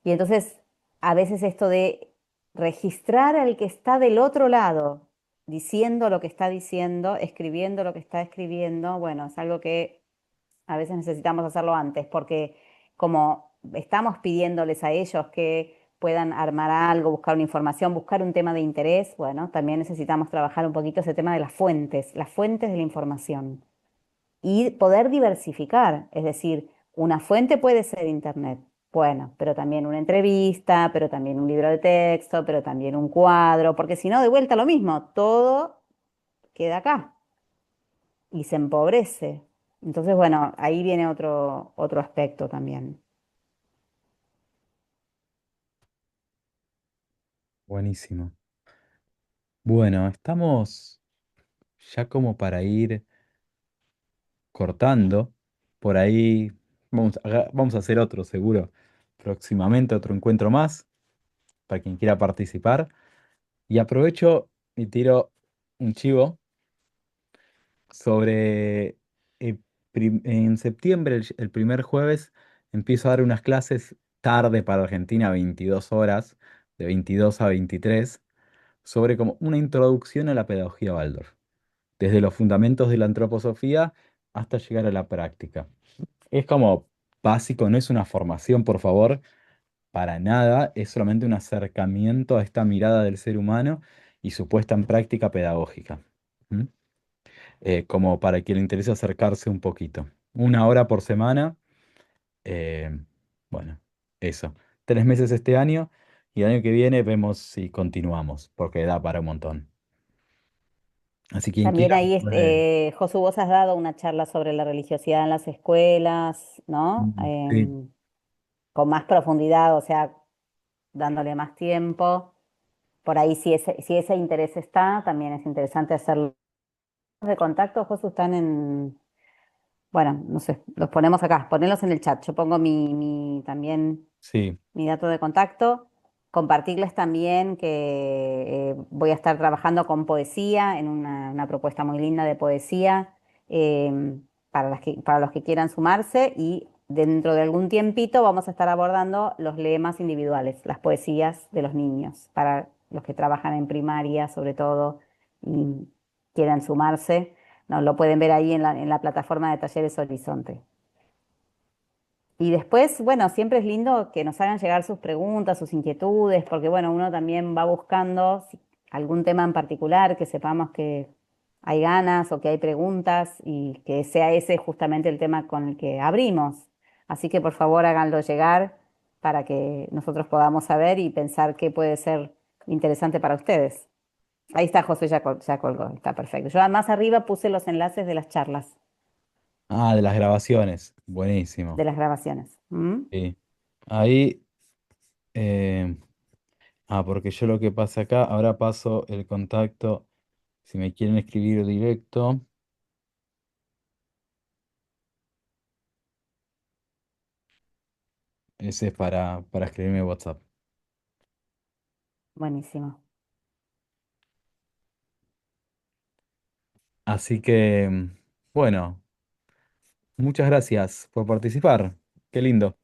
Speaker 2: y entonces, a veces esto de registrar al que está del otro lado diciendo lo que está diciendo, escribiendo lo que está escribiendo, bueno, es algo que a veces necesitamos hacerlo antes, porque como estamos pidiéndoles a ellos que puedan armar algo, buscar una información, buscar un tema de interés, bueno, también necesitamos trabajar un poquito ese tema de las fuentes de la información y poder diversificar, es decir, una fuente puede ser Internet, bueno, pero también una entrevista, pero también un libro de texto, pero también un cuadro, porque si no, de vuelta lo mismo, todo queda acá y se empobrece. Entonces, bueno, ahí viene otro aspecto también.
Speaker 1: Buenísimo. Bueno, estamos ya como para ir cortando. Por ahí vamos a hacer otro seguro próximamente, otro encuentro más para quien quiera participar. Y aprovecho y tiro un chivo sobre en septiembre, el primer jueves, empiezo a dar unas clases tarde para Argentina, 22 horas, de 22 a 23, sobre como una introducción a la pedagogía Waldorf, desde los fundamentos de la antroposofía hasta llegar a la práctica. Es como básico, no es una formación, por favor, para nada, es solamente un acercamiento a esta mirada del ser humano y su puesta en práctica pedagógica. ¿Mm? Como para quien le interese acercarse un poquito. Una hora por semana, eh, bueno, eso. 3 meses este año y el año que viene vemos si continuamos, porque da para un montón. Así quien
Speaker 2: También
Speaker 1: quiera
Speaker 2: ahí,
Speaker 1: puede.
Speaker 2: Josu, vos has dado una charla sobre la religiosidad en las escuelas, ¿no?
Speaker 1: Sí,
Speaker 2: Con más profundidad, o sea, dándole más tiempo. Por ahí, si ese interés está, también es interesante hacerlo. Los de contacto, Josu, están en, bueno, no sé, los ponemos acá, ponerlos en el chat. Yo pongo también
Speaker 1: sí,
Speaker 2: mi dato de contacto. Compartirles también que voy a estar trabajando con poesía en una propuesta muy linda de poesía para los que quieran sumarse y dentro de algún tiempito vamos a estar abordando los lemas individuales, las poesías de los niños, para los que trabajan en primaria sobre todo y quieran sumarse. No, lo pueden ver ahí en la plataforma de Talleres Horizonte. Y después, bueno, siempre es lindo que nos hagan llegar sus preguntas, sus inquietudes, porque bueno, uno también va buscando algún tema en particular, que sepamos que hay ganas o que hay preguntas y que sea ese justamente el tema con el que abrimos. Así que por favor háganlo llegar para que nosotros podamos saber y pensar qué puede ser interesante para ustedes. Ahí está José, ya colgó, está perfecto. Yo más arriba puse los enlaces de las charlas,
Speaker 1: ah, de las grabaciones, buenísimo.
Speaker 2: de las grabaciones. ¿Mm?
Speaker 1: Sí. Ahí, eh, porque yo lo que pasa acá, ahora paso el contacto, si me quieren escribir directo, ese es para escribirme WhatsApp.
Speaker 2: Buenísimo.
Speaker 1: Así que, bueno, muchas gracias por participar. Qué lindo.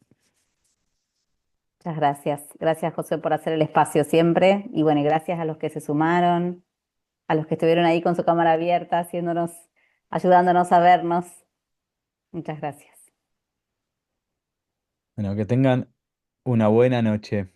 Speaker 2: Muchas gracias. Gracias, José, por hacer el espacio siempre. Y bueno, y gracias a los que se sumaron, a los que estuvieron ahí con su cámara abierta, ayudándonos a vernos. Muchas gracias.
Speaker 1: Bueno, que tengan una buena noche.